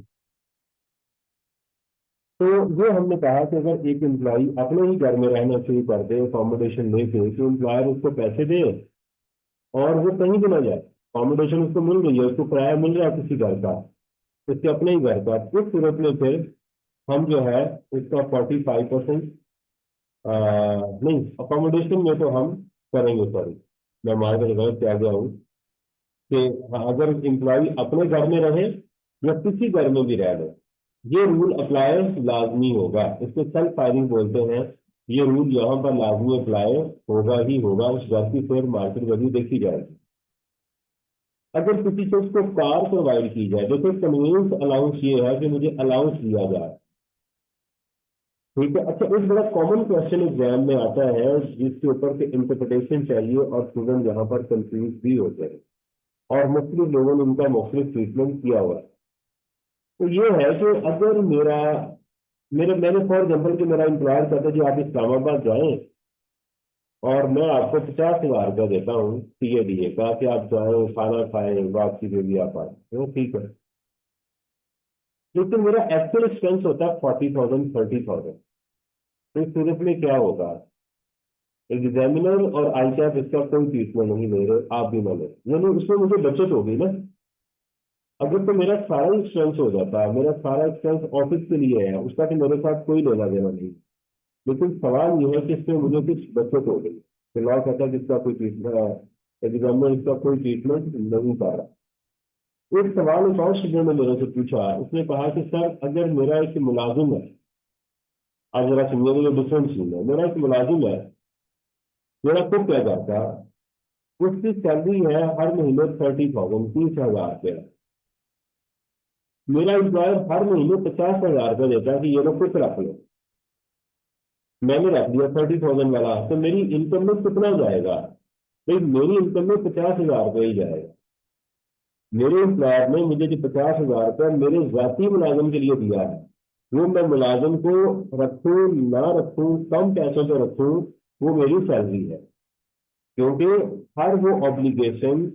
तो ये हमने कहा कि अगर एक एम्प्लॉय अपने ही घर में रहना शुरू कर दे अकोमोडेशन लेके, तो एम्प्लॉयर उसको पैसे दे और वो कहीं भी ना जाए, अकोमोडेशन उसको मिल रही है, उसको किराया मिल रहा है किसी घर का, उसके अपने ही घर का, उस सूरत में फिर हम जो है उसका 45% नहीं, अकोमोडेशन में तो हम करेंगे, सॉरी मैं मार्केट गलत से आ गया हूँ, कि हाँ, अगर एम्प्लॉय अपने घर में रहे या किसी घर में भी रह ले, ये रूल अप्लाई लाजमी होगा, इसको सेल्फ फायरिंग बोलते हैं। ये रूल यहाँ पर लाजमी अप्लाई होगा ही होगा, उस घर की फिर मार्केट वैल्यू देखी जाएगी। अगर किसी को उसको कार प्रोवाइड की जाए, देखो कन्वीनियंस अलाउंस ये है कि मुझे अलाउंस दिया जाए, ठीक है। अच्छा, एक बड़ा कॉमन क्वेश्चन एग्जाम में आता है जिसके ऊपर के इंटरप्रिटेशन चाहिए और स्टूडेंट यहाँ पर कंफ्यूज भी होते हैं, और मुख्तलिफ लोगों ने उनका मुख्तलिफ ट्रीटमेंट किया हुआ है। तो ये है कि अगर मेरा मेरे मैंने फॉर एग्जाम्पल कि मेरा एम्प्लॉयर कहता है जी आप इस्लामाबाद जाएं और मैं आपको 50,000 रुपया देता हूँ CADA का कि आप जाएं खाना खाएं वापसी के लिए आप आए, तो ठीक है। लेकिन मेरा एक्चुअल एक्सपेंस होता है 40,000 30,000। तो इस सूरत में क्या होगा, एग्जामिनर और ICAP इसका कोई ट्रीटमेंट नहीं ले रहे, आप भी ना ले, यानी उसमें मुझे बचत होगी ना। अगर तो मेरा सारा एक्सपेंस हो जाता है, मेरा सारा एक्सपेंस ऑफिस के लिए है, उसका तो मेरे साथ कोई लेना देना नहीं, लेकिन सवाल ये है कि इसमें मुझे कुछ बचत हो गई, तो लॉ कहता है कि इसका कोई ट्रीटमेंट, एग्जामिनर इसका कोई ट्रीटमेंट नहीं पा रहा। एक सवाल एक और स्टूडेंट ने मेरे से पूछा, उसने कहा कि सर अगर मेरा एक मुलाजिम है, आज जरा सुनिए ये डिफरेंट चीज है, मेरा एक मुलाजिम है, मेरा खुद क्या करता है, उसकी सैलरी है हर महीने 30,000 30,000 रुपया, मेरा एम्प्लॉयर हर महीने 50,000 रुपया देता है कि ये लोग कुछ रख लो, मैंने रख दिया 30,000 वाला, तो मेरी इनकम में कितना जाएगा, भाई मेरी इनकम में 50,000 रुपया ही जाएगा। मेरे एम्प्लॉयर ने मुझे जो 50,000 रुपया मेरे जाती मुलाजिम के लिए दिया है, वो मैं मुलाजिम को रखूं ना रखूं, कम पैसों पे रखूं, वो मेरी सैलरी है, क्योंकि हर वो ऑब्लिगेशन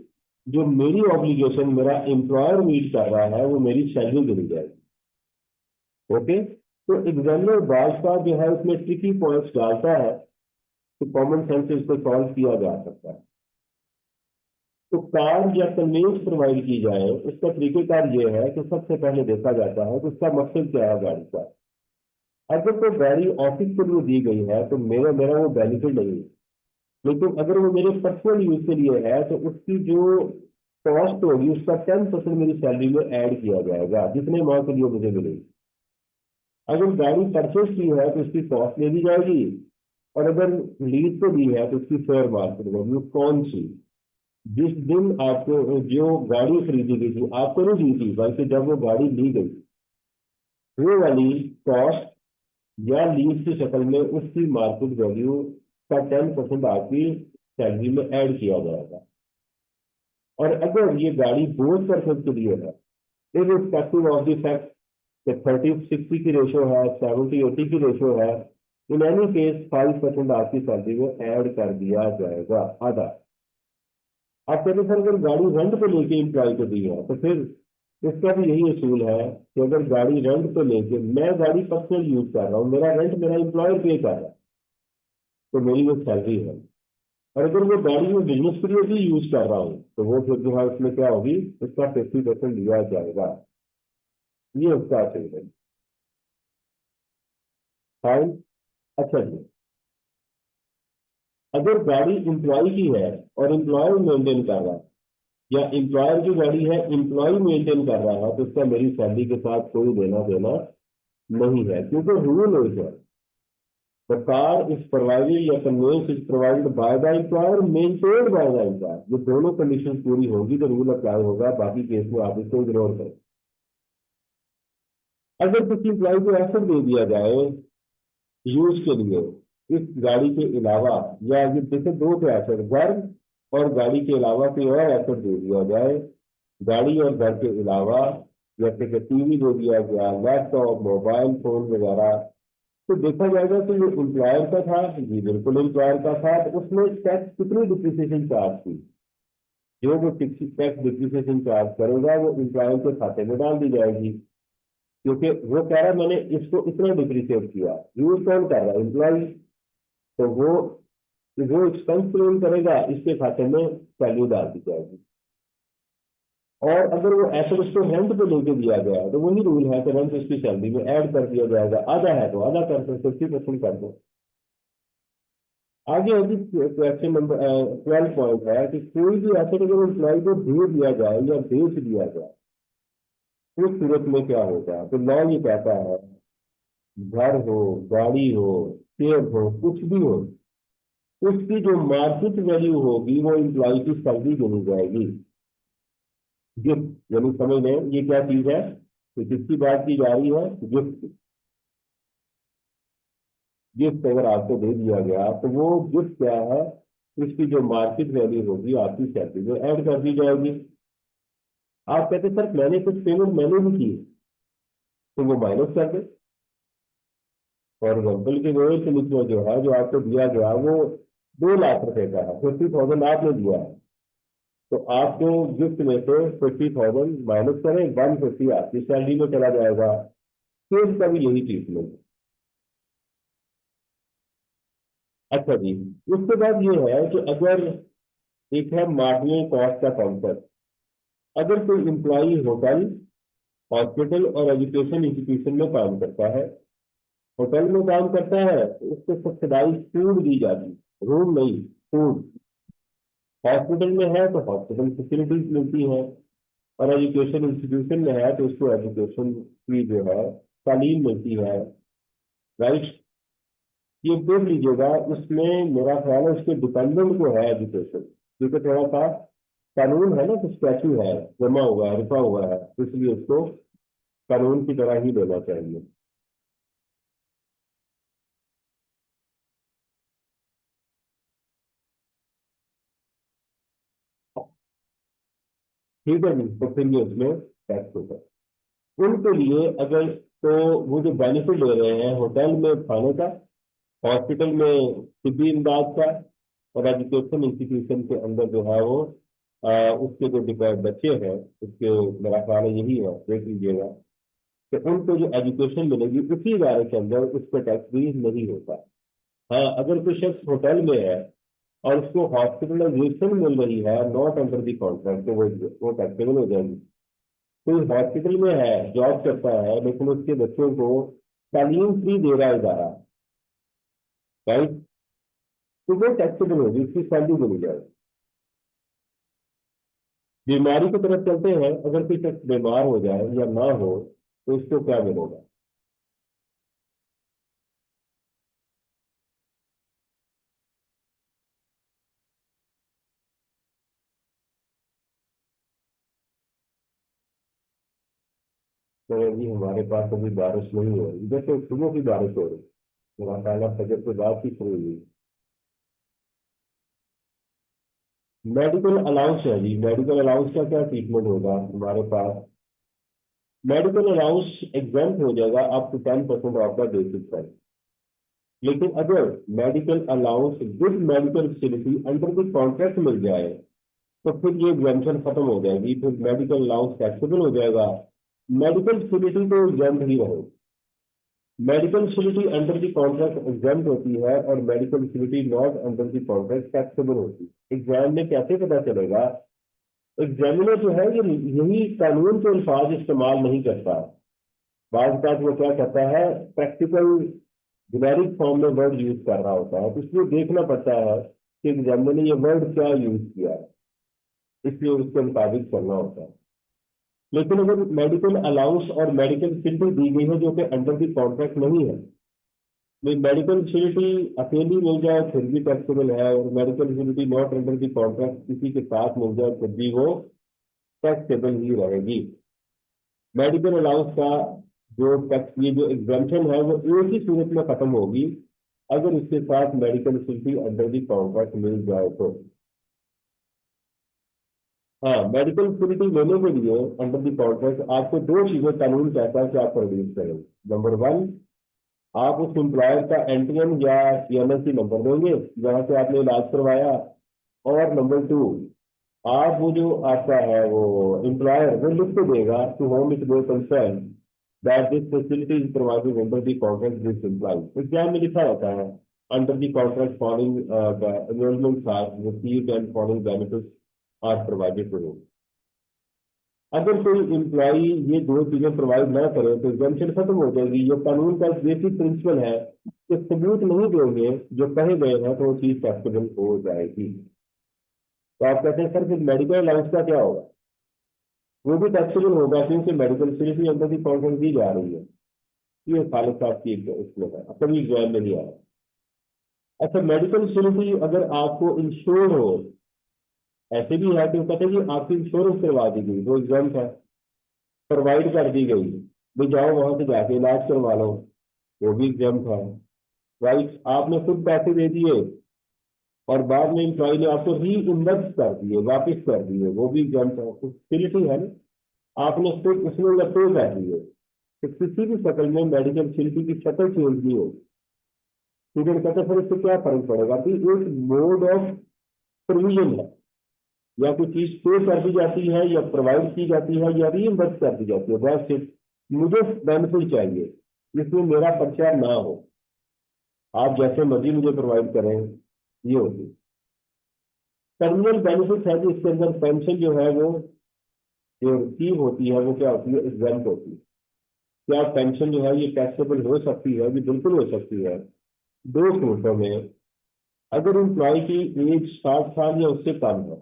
जो मेरी ऑब्लिगेशन मेरा एम्प्लॉयर मीट कर रहा है वो मेरी सैलरी मिल जाएगी। ओके। तो एग्जामिनर बाज का जो है उसमें ट्रिकी पॉइंट्स डालता है, तो कॉमन सेंस से इसको सॉल्व किया जा सकता है। तो कार या कन्वेंस प्रोवाइड की जाए, इसका तरीकेकार ये है कि सबसे पहले देखा जाता है कि उसका मकसद क्या है गाड़ी का। अगर तो गाड़ी ऑफिस के लिए दी गई है तो मेरा मेरा वो बेनिफिट नहीं है, लेकिन अगर वो मेरे पर्सनल यूज के लिए है तो उसकी जो कॉस्ट होगी उसका 10% मेरी सैलरी में ऐड किया जाएगा, जितने माह के लिए मुझे मिलेगी। अगर गाड़ी परचेज की है तो उसकी कॉस्ट ले दी जाएगी, और अगर लीज पे ली है तो उसकी फेयर मार्केट वैल्यू कौन सी, जिस दिन आपको जो गाड़ी खरीदी गई थी आपको नहीं दी थी बल्कि जब वो गाड़ी ली गई, वो वाली कॉस्ट या लीज की शक्ल में उसकी मार्केट वैल्यू का 10% आपकी सैलरी में ऐड किया जाएगा। और अगर ये गाड़ी बोथ पर्पज के लिए है, इरिस्पेक्टिव ऑफ द फैक्ट कि 30-60 की रेशो है, 70-80 की रेशो है, इन एनी केस 5% आपकी सैलरी में ऐड कर दिया जाएगा, आधा। आप कहते सर अगर गाड़ी रेंट पे लेके एम्प्लॉय को दी है तो फिर इसका भी यही असूल है कि अगर गाड़ी रेंट पे लेके, मैं गाड़ी पर्सनल यूज कर रहा हूँ, मेरा रेंट मेरा एम्प्लॉयर पे कर रहा है, तो मेरी वो सैलरी है। और अगर वो गाड़ी में बिजनेस के लिए भी यूज कर रहा हूँ तो वो फिर जो है उसमें क्या होगी, उसका 50% लिया जाएगा। ये उसका असूल है। फाइन। अच्छा जी, अगर गाड़ी एम्प्लॉय की है और एम्प्लॉयर मेंटेन कर रहा है, या एम्प्लॉयर की गाड़ी है एम्प्लॉय मेंटेन कर रहा है, तो उसका मेरी सैलरी के साथ कोई लेना देना नहीं है, क्योंकि रूल है द कार इज प्रोवाइडेड या conveyance is provided by the employer maintained by the employer. ये दोनों कंडीशन पूरी होगी तो रूल अप्लाई होगा, बाकी केस में आप इसको इग्नोर करें। अगर किसी एम्प्लॉय को एसेट दे दिया जाए यूज के लिए इस गाड़ी के अलावा, या ये जैसे दो थे एसेट, घर और गाड़ी के अलावा कोई और एसेट दे दिया जाए, गाड़ी और घर के अलावा, जैसे कि टीवी दे दिया गया, लैपटॉप मोबाइल फोन वगैरह, तो देखा जाएगा कि ये एम्प्लॉयर का था, ये बिल्कुल एम्प्लॉयर का था, तो उसमें टैक्स कितनी डिप्रिसिएशन चार्ज थी, जो वो टैक्स डिप्रिसिएशन चार्ज करेगा वो एम्प्लॉयर के खाते में डाल दी जाएगी, क्योंकि वो कह रहा है मैंने इसको इतना डिप्रिसिएट किया, यूज कौन कर रहा है, एम्प्लॉय। तो वो एक्सपेंस क्लेम करेगा, इसके खाते में वैल्यू डाल दी जाएगी। और अगर वो एसेट उसको रेंट पे लेके दिया गया है तो वही रूल है कि रेंट उसकी सैलरी में ऐड कर दिया जाएगा, आधा है तो आधा कर दो, 50% कर दो। आगे अभी क्वेश्चन नंबर 12 पॉइंट है कि कोई भी एसेट अगर एम्प्लॉय को दे दिया जाए या बेच दिया जाए, उस सूरत में क्या होगा, तो लॉ ये कहता है घर हो, गाड़ी हो, शेयर हो, कुछ भी हो, उसकी जो मार्केट वैल्यू होगी वो एम्प्लॉय की सैलरी गिनी जाएगी। गिफ्ट यानी समझ लें ये क्या चीज है, तो किसकी बात की जा रही है, गिफ्ट। गिफ्ट अगर आपको दे दिया गया तो वो गिफ्ट क्या है, उसकी जो मार्केट वैल्यू होगी आपकी सैलरी में ऐड कर दी जाएगी। आप कहते सर मैंने कुछ पेमेंट मैंने भी की, तो वो माइनस कर दे। फॉर एग्जाम्पल की वो में जो है जो आपको दिया गया वो 2 लाख रुपए का है, 50,000 आपने दिया है, तो आपको गिफ्ट में से 50,000 माइनस करें, 150 आपकी सैलरी में चला जाएगा। सेल का भी यही ट्रीटमेंट। अच्छा जी, उसके बाद ये है कि अगर एक है मार्जिनल कॉस्ट का कॉन्सेप्ट। अगर कोई एम्प्लॉई होटल, हॉस्पिटल और एजुकेशन इंस्टीट्यूशन में काम करता है, होटल में काम करता है तो उसको सब्सिडाइज फूड दी जाती है, रूम नहीं, फूड। हॉस्पिटल में है तो हॉस्पिटल फैसिलिटीज मिलती हैं, और एजुकेशन इंस्टीट्यूशन में है तो उसको एजुकेशन की जो है तालीम मिलती है, राइट। ये देख लीजिएगा, उसमें मेरा ख्याल है उसके डिपेंडेंट को है एजुकेशन, क्योंकि थोड़ा सा कानून है ना कि स्टैचू है, जमा हुआ है, रुका हुआ है, तो इसलिए उसको कानून की तरह ही लेना चाहिए। ठीक है जी, तो फिर ये उसमें टैक्स होगा उनके लिए। अगर तो वो जो बेनिफिट ले रहे हैं होटल में खाने का, हॉस्पिटल में तिब्बी इमदाद का, और एजुकेशन इंस्टीट्यूशन के अंदर जो है वो उसके जो बच्चे हैं उसके, मेरा ख्याल है यही है, देख लीजिएगा कि उनको जो एजुकेशन मिलेगी उसी इदारे के अंदर उस पर टैक्स भी नहीं होता। हाँ, अगर कोई शख्स होटल में है और उसको हॉस्पिटलाइजेशन मिल रही है नॉट अंडर दी कॉन्ट्रैक्ट, तो वो टैक्सेबल हो जाएगी। कोई हॉस्पिटल में है, जॉब करता है, लेकिन उसके बच्चों को तालीम फ्री दे रहा है इदारा, राइट, तो वो टैक्सेबल होगी, उसकी सैलरी मिल जाएगी। बीमारी की तरफ चलते हैं, अगर कोई शख्स बीमार हो जाए या ना हो तो उसको क्या मिलेगा। तो अभी हमारे पास अभी बारिश नहीं हो रही, इधर तो सुबह की बारिश हो रही, मेरा ख्याल है फजर के बाद की शुरू हुई। मेडिकल अलाउंस है जी, मेडिकल अलाउंस का क्या ट्रीटमेंट होगा हमारे पास। मेडिकल अलाउंस एग्जाम्प्ट हो जाएगा up to 10% of the basic price. लेकिन अगर medical allowance with medical facility under the contract मिल जाए तो फिर ये एग्जाम्पशन खत्म हो जाएगी, फिर मेडिकल अलाउंस टैक्सेबल हो जाएगा। मेडिकल फैसिलिटी तो एग्जाम्प्ट ही रहेगी। Medical facility under the contract exempt होती है और medical facility not under the contract taxable होती है। एग्जाम में कैसे पता चलेगा, एग्जामिनर जो है ये यही कानून के अल्फाज इस्तेमाल नहीं करता, बात बात वो क्या करता है, प्रैक्टिकल जेनेरिक फॉर्म में वर्ड यूज कर रहा होता है, तो इसलिए देखना पड़ता है कि एग्जामिनर ने ये वर्ड क्या यूज किया है, इसलिए उसके मुताबिक चलना होता है। लेकिन अगर मेडिकल अलाउंस और मेडिकल फैसिलिटी दी गई है जो कि अंडर द कॉन्ट्रैक्ट नहीं है, मेडिकल फैसिलिटी अकेली मिल जाए फिर भी टैक्सेबल है, और medical facility not under the contract किसी के साथ मिल जाए फिर भी वो टैक्सेबल ही रहेगी। मेडिकल अलाउंस का जो टैक्स, ये जो एग्जाम्पशन है वो एक ही सूरत में खत्म होगी, अगर इसके साथ medical facility under the contract मिल जाए तो। हाँ, मेडिकल फैसिलिटी लेने के लिए अंडर दी कॉन्ट्रैक्ट आपको दो चीजें कानून कहता है कि आप प्रोड्यूस करें। नंबर 1, आप उस एम्प्लॉयर का एनटीएम या एनएससी नंबर देंगे जहाँ से आपने इलाज करवाया। और नंबर टू, आप वो जो आपका है वो एम्प्लॉयर वो लिख के देगा to whom it goes concern that this facility is provided under the contract this employee. Exam में लिखा होता है under the contract following the emoluments are received and following benefits are provided to him. अगर कोई employ ये दो चीजें provide ना करे तो एग्जाम्पशन खत्म हो जाएगी। ये कानून का बेसिक प्रिंसिपल है कि सबूत नहीं देंगे जो कहे गए हैं तो वो चीज टैक्सेबल हो जाएगी। तो आप कहते हैं सर फिर मेडिकल अलाउंस का क्या होगा? वो भी टैक्सेबल होगा क्योंकि मेडिकल सिर्फ ही अंदर की कॉन्ट्रैक्ट दी जा रही है। ये खालिद साहब की इसमें है, कभी एग्जाम में नहीं आया। अच्छा, मेडिकल फैसिलिटी अगर आपको इंश्योर हो, ऐसे भी है कि वो कहते हैं कि आपकी इंश्योरेंस करवा दी गई, वो एग्जाम है, प्रोवाइड कर दी गई, भाई जाओ वहां से जाके इलाज करवा लो, वो भी एग्जाम है। राइट, आपने खुद पैसे दे दिए और बाद में एम्प्लॉय ने आपको री इन्वेस्ट कर दिए, वापस कर दिए, वो भी एग्जाम है, फैसिलिटी है ना। आपने खुद उसमें पे कर दिए, तो किसी भी शक्ल में मेडिकल फैसिलिटी की शक्ल चेंज नहीं होगी। स्टूडेंट कहते हैं सर इससे क्या फर्क पड़ेगा कि एक मोड ऑफ प्रोविजन है, या कोई चीज पे कर दी जाती है या प्रोवाइड की जाती है या रीइंबर्स कर दी जाती है, बस सिर्फ मुझे बेनिफिट चाहिए, इसमें मेरा पर्चा ना हो, आप जैसे मर्जी मुझे प्रोवाइड करें, ये होती। टर्मिनल बेनिफिट है कि इसके अंदर पेंशन जो है वो जो रिसीव होती है वो क्या होती है, एग्जाम्प्ट होती है। क्या पेंशन जो है ये टैक्सेबल हो सकती है? भी बिल्कुल हो सकती है, दो सूरतों में। अगर एम्प्लॉय की एज 60 साल या उससे कम है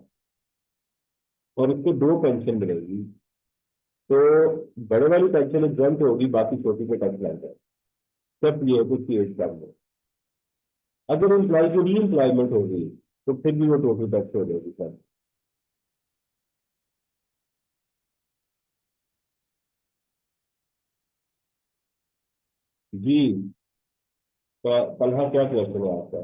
और उसको दो पेंशन मिलेगी तो बड़े वाली पेंशन एग्जाम्प्ट होगी, बाकी छोटी पे टैक्स लग जाए, सब ये है कुछ एज कम हो। अगर एम्प्लॉय की री एम्प्लॉयमेंट होगी तो फिर भी वो टोटल टैक्स हो जाएगी सर। जी, तो कल क्या क्वेश्चन है आपका?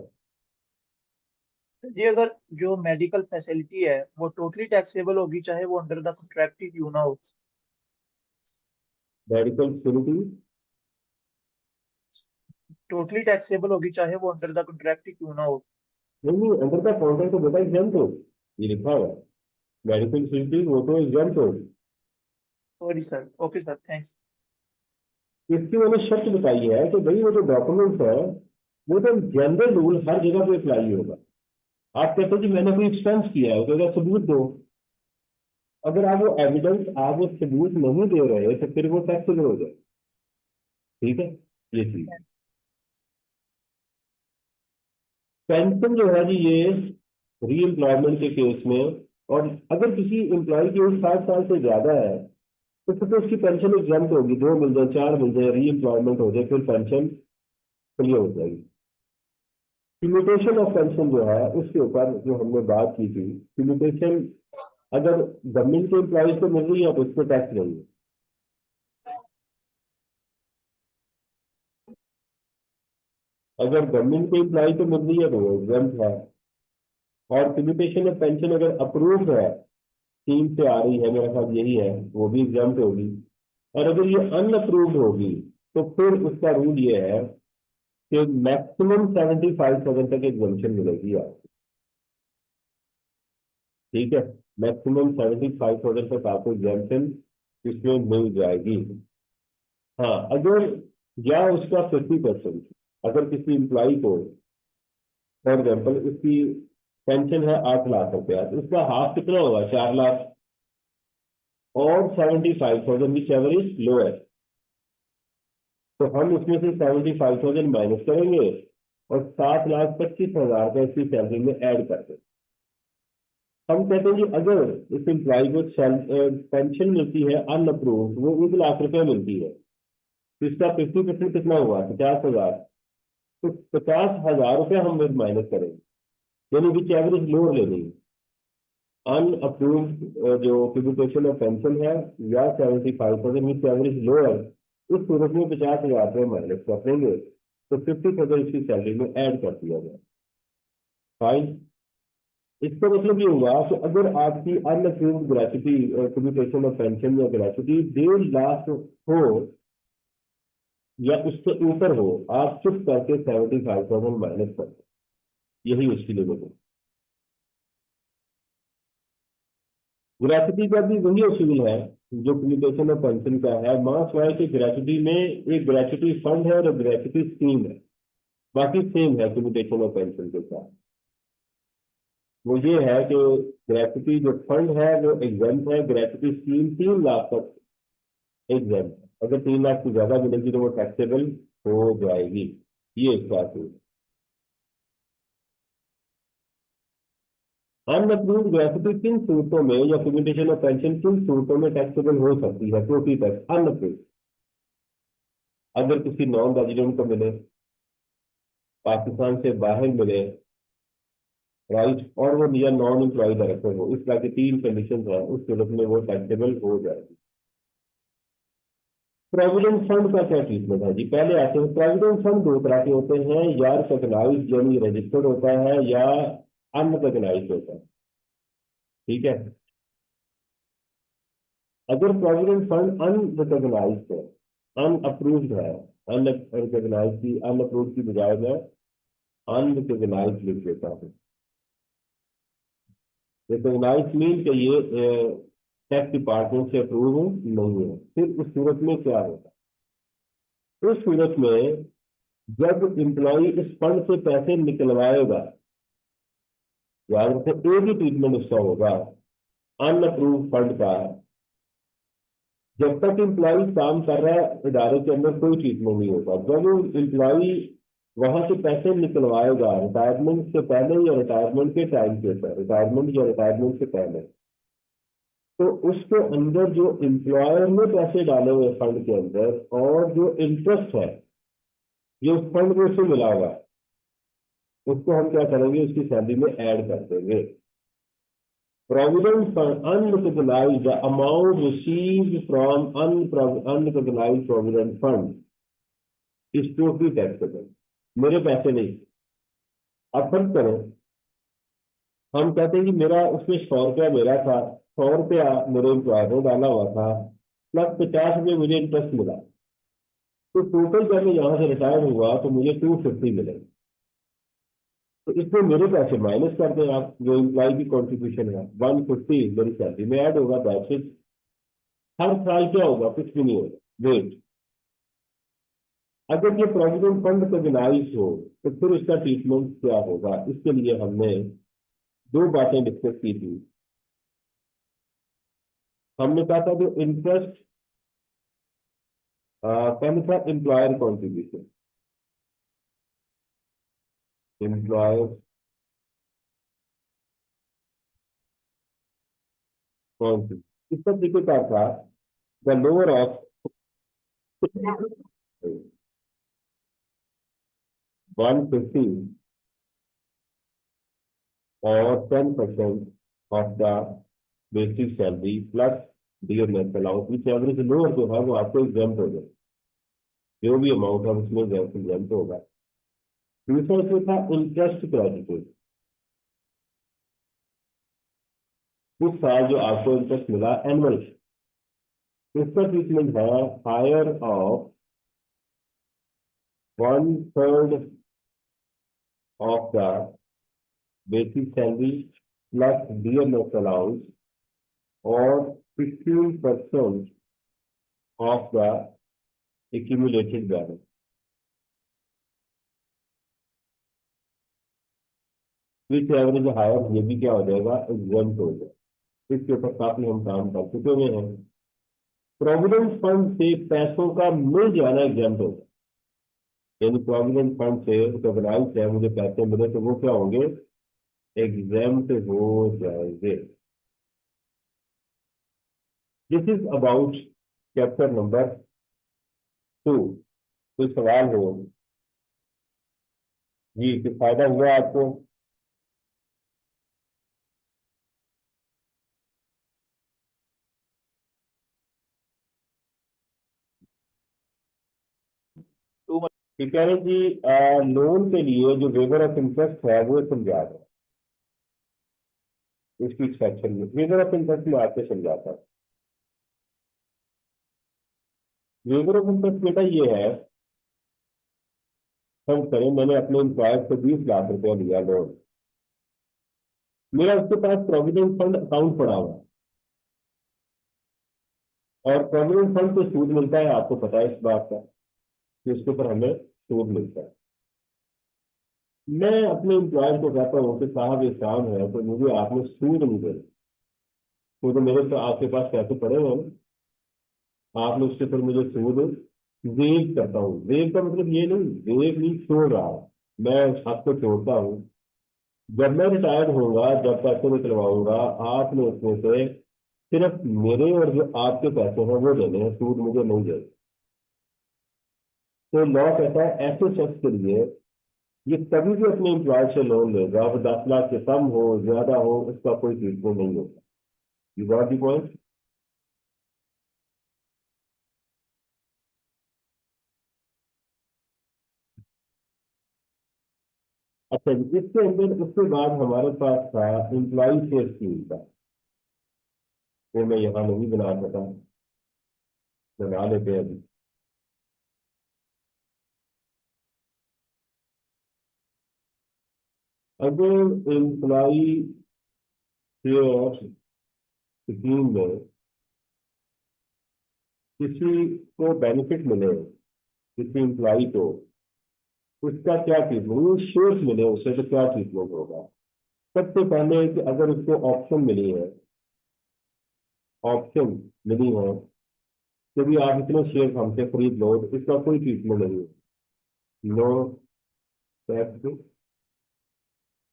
जी, अगर जो मेडिकल फैसिलिटी है वो टोटली टैक्सेबल होगी चाहे वो अंडर द कॉन्ट्रैक्ट ही क्यों ना हो। मेडिकल फैसिलिटी टोटली टैक्सेबल होगी चाहे वो अंडर द कॉन्ट्रैक्ट ही क्यों ना हो। नहीं नहीं, अंडर का कॉन्ट्रैक्ट तो बेटा एग्जाम्प्ट हो, ये लिखा हुआ है। मेडिकल फैसिलिटी वो तो एग्जाम्प्ट हो। Sorry sir, okay sir, thanks. इसकी मैंने शर्त बताई है कि भाई वो जो डॉक्यूमेंट है वो तो जनरल रूल हर जगह पे अप्लाई होगा। आप कहते हो कि मैंने कोई एक्सपेंस किया है तो अगर सबूत दो, अगर आप वो एविडेंस आप वो सबूत नहीं दे रहे तो फिर वो टैक्सेबल हो जाए। ठीक है, ये चीज। पेंशन जो है जी ये री एम्प्लॉयमेंट के केस में, और अगर किसी एम्प्लॉय की उम्र 60 साल से ज्यादा है तो फिर तो उसकी पेंशन एग्जाम्प्ट होगी, दो मिल जाए चार मिल जाए री एम्प्लॉयमेंट हो जाए फिर पेंशन क्लियर हो जाएगी। लिमिटेशन ऑफ पेंशन जो है उसके ऊपर जो हमने बात की थी, लिमिटेशन अगर गवर्नमेंट के एम्प्लॉयज को मिल रही है तो उस पर टैक्स नहीं है। अगर गवर्नमेंट के एम्प्लॉय को मिल रही है तो वो एग्जाम्प्ट है। और लिमिटेशन ऑफ पेंशन अगर अप्रूव्ड है, स्कीम से आ रही है, मेरे साथ यही है, वो भी एग्जाम्प्ट होगी। और अगर ये अनअप्रूव्ड होगी तो फिर उसका रूल ये है कि मैक्सिमम 75,000 तक एग्जाम्पशन मिलेगी आपको। ठीक है, मैक्सिमम 75,000 तक आपको एग्जाम्पशन इसमें मिल जाएगी। हाँ, अगर या उसका 50%, अगर किसी एम्प्लॉय को फॉर एग्जाम्पल उसकी पेंशन है 8 लाख रुपया तो उसका हाफ कितना होगा, 4 लाख, और 75,000 विच एवर इज लोअर, तो हम उसमें से 75,000 माइनस करेंगे और 7,25,000 का इसकी सैलरी में ऐड कर देंगे। हम कहते हैं कि अगर इस एम्प्लॉय को पेंशन मिलती है अनअप्रूव्ड, वो 1 लाख रुपया मिलती है, तो इसका 50% कितना हुआ, 50,000, तो 50,000 रुपया हम माइनस करेंगे, यानी विच एवरेज लोअर ले लेंगे। अनअप्रूव्ड जो ट्रिब्यूटेशन ऑफ पेंशन है या 75,000 विच एवरेज लोअर, उस सूरत में 50,000 रुपये माइनस कर देंगे तो 50,000 इसकी सैलरी में ऐड कर दिया जाए। फाइन। इसका मतलब ये हुआ कि अगर आपकी अनअप्रूव्ड ग्रेचुटी ट्रिब्यूटेशन ऑफ पेंशन या ग्रेचुटी 1.5 लाख हो, या उससे ऊपर हो, आप चुप करके 75,000 माइनस कर दो, यही उसकी लिमिट है। ग्रेचुटी का भी वही उसूल है जो कम्युनिकेशन और पेंशन का है। मास वाई कि ग्रेचुटी में एक ग्रेचुटी फंड है और ग्रेचुटी स्कीम है, बाकी सेम है कम्युनिकेशन और पेंशन के साथ। वो ये है कि ग्रेचुटी जो फंड है वो एग्जाम्प्ट है, ग्रेचुटी स्कीम 3 लाख तक एग्जाम्प्ट है, अगर 3 लाख से ज्यादा मिलेगी तो वो टैक्सेबल हो जाएगी। ये इसका असूल है। अनअप्रूव्ड ग्रेचुटी किन सूरतों में या कम्युनिकेशन और पेंशन किन सूरतों में टैक्सेबल हो सकती है? टोटल टैक्स अनअप्रूव्ड, अगर किसी नॉन रेजिडेंट को मिले, पाकिस्तान से बाहर मिले, राइट, और वो या नॉन एम्प्लॉय डायरेक्टर हो, इस तरह की 3 कंडीशन है, उस सूरत में वो टैक्सेबल हो जाएगी। प्रोविडेंट फंड का क्या ट्रीटमेंट है जी? पहले आते हैं, प्रोविडेंट फंड 2 तरह के होते हैं, या रिकॉग्नाइज्ड यानी रजिस्टर्ड होता है, या अनरिकॉग्नाइज्ड होता है। ठीक है, अगर प्रोविडेंट फंड अनरिकॉग्नाइज्ड है, अनअप्रूव्ड है, अनरिकॉग्नाइज्ड की अनअप्रूव्ड की बजाय मैं अनरिकॉग्नाइज्ड लिख देता हूँ। रिकॉग्नाइज्ड मीन कि ये टैक्स डिपार्टमेंट से अप्रूव नहीं है। फिर उस सूरत में क्या होगा? उस सूरत में जब एम्प्लॉय इस फंड से पैसे निकलवाएगा, याद रखें एक ही ट्रीटमेंट उसका होगा अनअप्रूव फंड का। जब तक एम्प्लॉय काम कर रहा है इदारे के अंदर कोई ट्रीटमेंट नहीं होगा। जब एम्प्लॉय वहां से पैसे निकलवाएगा रिटायरमेंट से पहले या रिटायरमेंट के टाइम के ऊपर, रिटायरमेंट या रिटायरमेंट से पहले, तो उसके अंदर जो एम्प्लॉयर ने पैसे डाले हुए फंड के अंदर और जो इंटरेस्ट है जो उस फंड में उससे मिला हुआ है, उसको हम क्या करेंगे? उसकी सैलरी में ऐड कर देंगे। Provident fund unrecognized, the amount received from unrecognized provident fund is totally taxable। मेरे पैसे नहीं। अब फर्क करो, हम कहते हैं कि मेरा उसमें 100 रुपया मेरा था, 100 रुपया मेरे एम्प्लॉयर ने डाला हुआ था, प्लस 50 रुपये मुझे इंटरेस्ट मिला, तो टोटल जब मैं यहाँ से रिटायर हुआ तो मुझे 250 मिले। तो इसमें मेरे पैसे माइनस कर दें आप, जो एम्प्लॉय की कॉन्ट्रीब्यूशन है 150 मेरी सैलरी में ऐड होगा। बैचेज हर साल क्या होगा? कुछ भी नहीं होगा। वेट, अगर ये प्रोविडेंट फंड रिकॉग्नाइज हो तो फिर उसका ट्रीटमेंट क्या होगा? इसके लिए हमने 2 बातें डिस्कस की थी। हमने कहा था जो इंटरेस्ट, पहले था एम्प्लॉयर कॉन्ट्रीब्यूशन, एम्प्लॉयर कॉन्ट्रीब्यूशन, इसका तरीके क्या था? द लोअर ऑफ 150 और 10% of the basic salary plus dearness allowance, which average lower जो है वो आपको एग्जाम्प्ट हो जाए, जो भी अमाउंट है उसमें एग्जाम्प्ट होगा। दूसरा इसमें था इंटरेस्ट क्रेडिटेड, उस साल जो आपको इंटरेस्ट मिला एनुअल, इसका ट्रीटमेंट है higher of 1/3 of the basic salary plus dearness allowance और 15% of the accumulated balance. Which average higher, ये भी क्या हो जाएगा? एग्जाम्प्ट हो जाएगा। इसके ऊपर काफी हम काम कर चुके हुए हैं। प्रोविडेंट फंड से पैसों का मिल जाना एग्जाम्प्ट होगा, यानी प्रोविडेंट फंड से रिकॉग्नाइज है मुझे पैसे मिले तो वो क्या होंगे? एग्जाम्प्ट हो जाएंगे। This is about chapter number 2। कोई सवाल हो जी? कि फायदा हुआ आपको? टू कि कह रहे जी लोन के लिए जो वेवर ऑफ इंटरेस्ट है वो समझा दो, इसकी सेक्शन में वेवर ऑफ इंटरेस्ट में आपको समझाता है। वेवर ऑफ इंटरेस्ट बेटा ये है हम करें मैंने अपने एम्प्लॉयर से 20 लाख रुपया लिया लोन, मेरा उसके पास प्रोविडेंट फंड अकाउंट पड़ा हुआ है, और प्रोविडेंट फंड से सूद मिलता है, आपको पता है इस बात का कि उसके ऊपर हमें सूद मिलता है। मैं अपने एम्प्लॉयर को कहता हूँ कि साहब ये काम है तो मुझे आपने सूद नहीं देना, वो तो मेरे तो आपके पास पैसे पड़े हुए हैं ना, आपने उसके ऊपर मुझे सूद वेव करता हूँ। वेव का मतलब ये नहीं, वेव नहीं छोड़ रहा, मैं उस हक को छोड़ता हूँ। जब मैं रिटायर्ड होऊंगा, जब पैसे निकलवाऊंगा, आपने उसमें से सिर्फ मेरे और जो आपके पैसे हैं वो देने हैं, सूद मुझे नहीं देना। तो लॉ कहता है ऐसे शख्स के लिए ये कभी भी अपने एम्प्लॉय से लोन लेगा, वो 10 लाख से कम हो ज्यादा हो, उसका कोई ट्रीटमेंट नहीं होगा। You got the point. अच्छा जी, इसके अंदर उसके बाद हमारे पास था एम्प्लॉय शेयर स्कीम का, वो मैं यहाँ नहीं बना सका, बना लेते हैं अभी। अगर एम्प्लॉय शेयर स्कीम में किसी को बेनिफिट मिले, किसी एम्प्लॉय को, उसका क्या ट्रीटमेंट, शेयर्स मिले उसे तो क्या ट्रीटमेंट होगा। सबसे पहले कि अगर उसको ऑप्शन मिली है, ऑप्शन मिली है कि भी आप इतने शेयर हमसे खरीद लो, तो इसका कोई ट्रीटमेंट नहीं है, नो टैक्स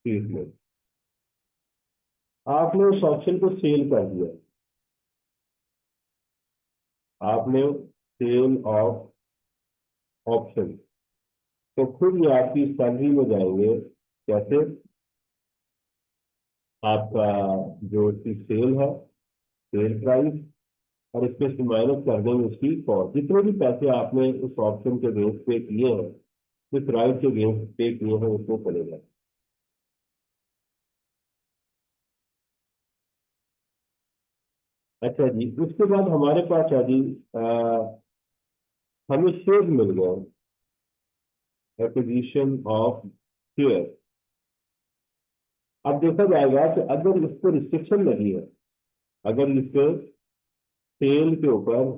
ट्रीटमेंट। आपने उस ऑप्शन को सेल कर दिया, आपने सेल ऑफ ऑप्शन, तो खुद ही आपकी सैलरी में जाएंगे। कैसे? आपका जो उसकी सेल है, सेल प्राइस, और इसमें से माइनस कर देंगे उसकी कॉस्ट, जितने भी पैसे आपने उस ऑप्शन के बेस पे किए हैं, जिस राइट के बेस पे किए हैं, उसको चलेगा। अच्छा जी, उसके बाद हमारे पास है जी, हमें शेयर मिल गया, एक्विजिशन ऑफ शेयर। अब देखा जाएगा कि अगर इस पर रिस्ट्रिक्शन लगी है, अगर इस पर सेल के ऊपर,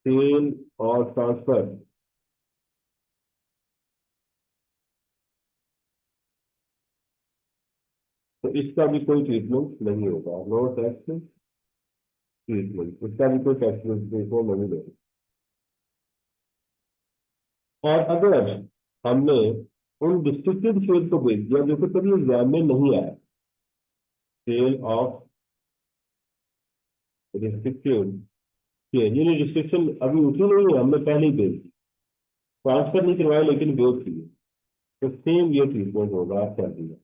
सेल और ट्रांसफर, तो इसका भी कोई ट्रीटमेंट नहीं होगा, नो टैक्स ट्रीटमेंट, इसका भी कोई टैक्स देखो नहीं देगा। और अगर हमने उन डिस्ट्रिक्टेड शेयर को बेच दिया जो कि कभी एग्जाम में नहीं आया, सेल ऑफ रिस्ट्रिक्टेड शेयर, ये रिस्ट्रिक्शन अभी उठी नहीं है, हमने पहले ही बेच दी, ट्रांसफर नहीं करवाया लेकिन बेच दिए, तो सेम ये ट्रीटमेंट होगा सैलरी में।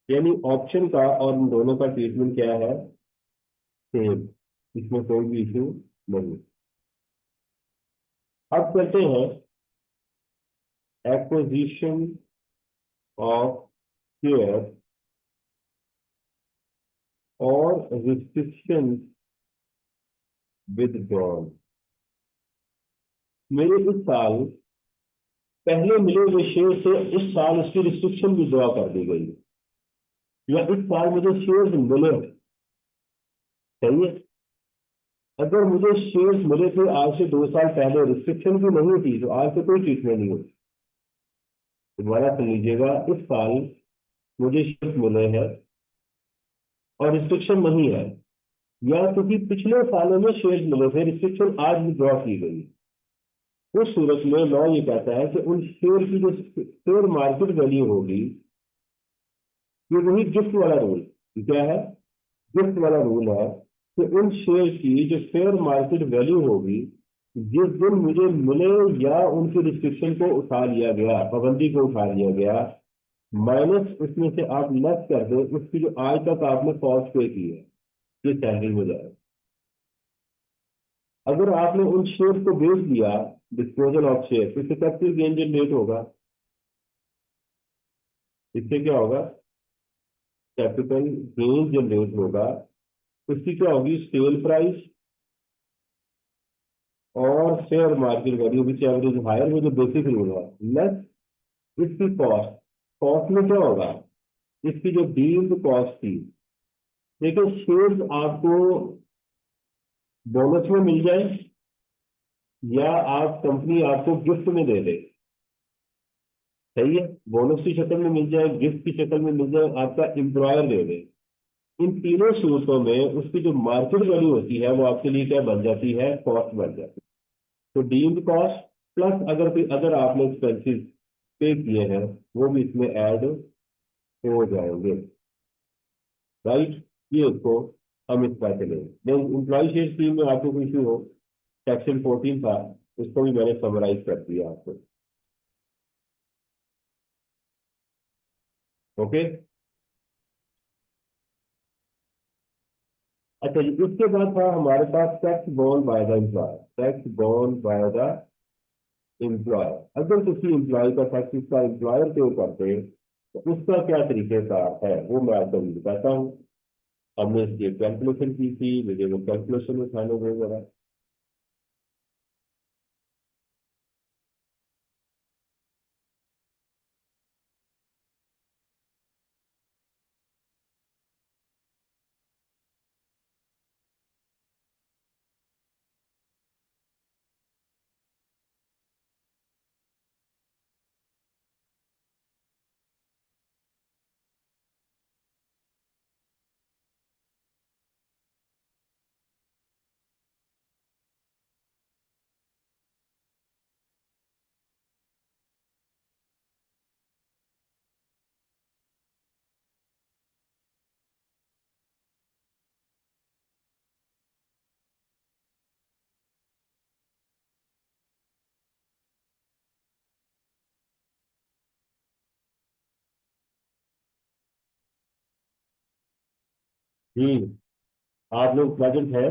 यानी ऑप्शन का और इन दोनों का ट्रीटमेंट क्या है, सेम, इसमें कोई भी इशू नहीं। अब करते हैं एक्विजिशन ऑफ शेयर और रिस्ट्रिक्शन विदड्रॉन। मेरे इस साल पहले मिले हुए शेयर से इस साल उसकी रिस्ट्रिक्शन विड्रॉ कर दी गई, या इस साल मुझे शेयर मिले, सही है। अगर मुझे शेयर्स मिले थे आज से 2 साल पहले, रिस्ट्रिक्शन भी नहीं थी, तो आज से कोई ट्रीटमेंट नहीं होती। दोबारा सुन लीजिएगा, इस साल मुझे शेयर्स मिले हैं और रिस्ट्रिक्शन नहीं है, या क्योंकि पिछले सालों में शेयर्स मिले थे, रिस्ट्रिक्शन आज विड्रॉ की गई, उस सूरत में लॉ ये कहता है कि उन शेयर की जो शेयर मार्केट वैल्यू होगी, ये वही गिफ्ट वाला रूल, क्या है, गिफ्ट वाला रूल है कि उन शेयर की जो फेयर मार्केट वैल्यू होगी, जिस दिन मुझे मिले या उनकी रिस्ट्रिक्शन को उठा लिया गया, पाबंदी को उठा लिया गया, माइनस उसमें से आप लेस कर दो उसकी जो आज तक आपने कॉस्ट पे की है, ये सैलरी हो जाए। अगर आपने उन शेयर को बेच दिया, डिस्पोजल ऑफ शेयर, इससे कैपिटल गेन जनरेट होगा, इससे क्या होगा, कैपिटल गेन जनरेट होगा। उसकी क्या होगी, सेल प्राइस और share market value which average higher, वो जो बेसिक रूल है, लेस इसकी कॉस्ट। कॉस्ट में क्या होगा, इसकी जो डीम्ड कॉस्ट थी, देखो शेयर्स आपको बोनस में मिल जाए या आप कंपनी आपको गिफ्ट में दे दे, सही है, बोनस की शक्ल में मिल जाए, गिफ्ट की शक्ल में मिल जाए, आपका एम्प्लॉयर दे दे, इन तीनों सूरतों में उसकी जो मार्केट वैल्यू होती है वो आपके लिए क्या बन जाती है, कॉस्ट बन जाती है। तो डीम्ड कॉस्ट प्लस अगर कोई अगर आपने एक्सपेंसिस पे किए हैं वो भी इसमें ऐड हो जाएंगे, राइट। ये उसको हम इस तरह चलेंगे। एम्प्लॉय शेयर स्कीम में आपको कोई इशू हो, सेक्शन 14 था, उसको भी मैंने समराइज कर दिया आपको। ओके, अच्छा जी, उसके बाद था हमारे पास tax borne by the employer. Tax borne by the employer, अगर किसी एम्प्लॉय का टैक्स उसका एम्प्लॉयर पे करते तो उसका क्या तरीकेकार है वो मैं आपको अभी बताता हूँ। हमने इसकी कैलकुलेशन की थी, मुझे वो कैलकुलेशन उठाने दो जरा। जी, आप लोग प्रेजेंट है?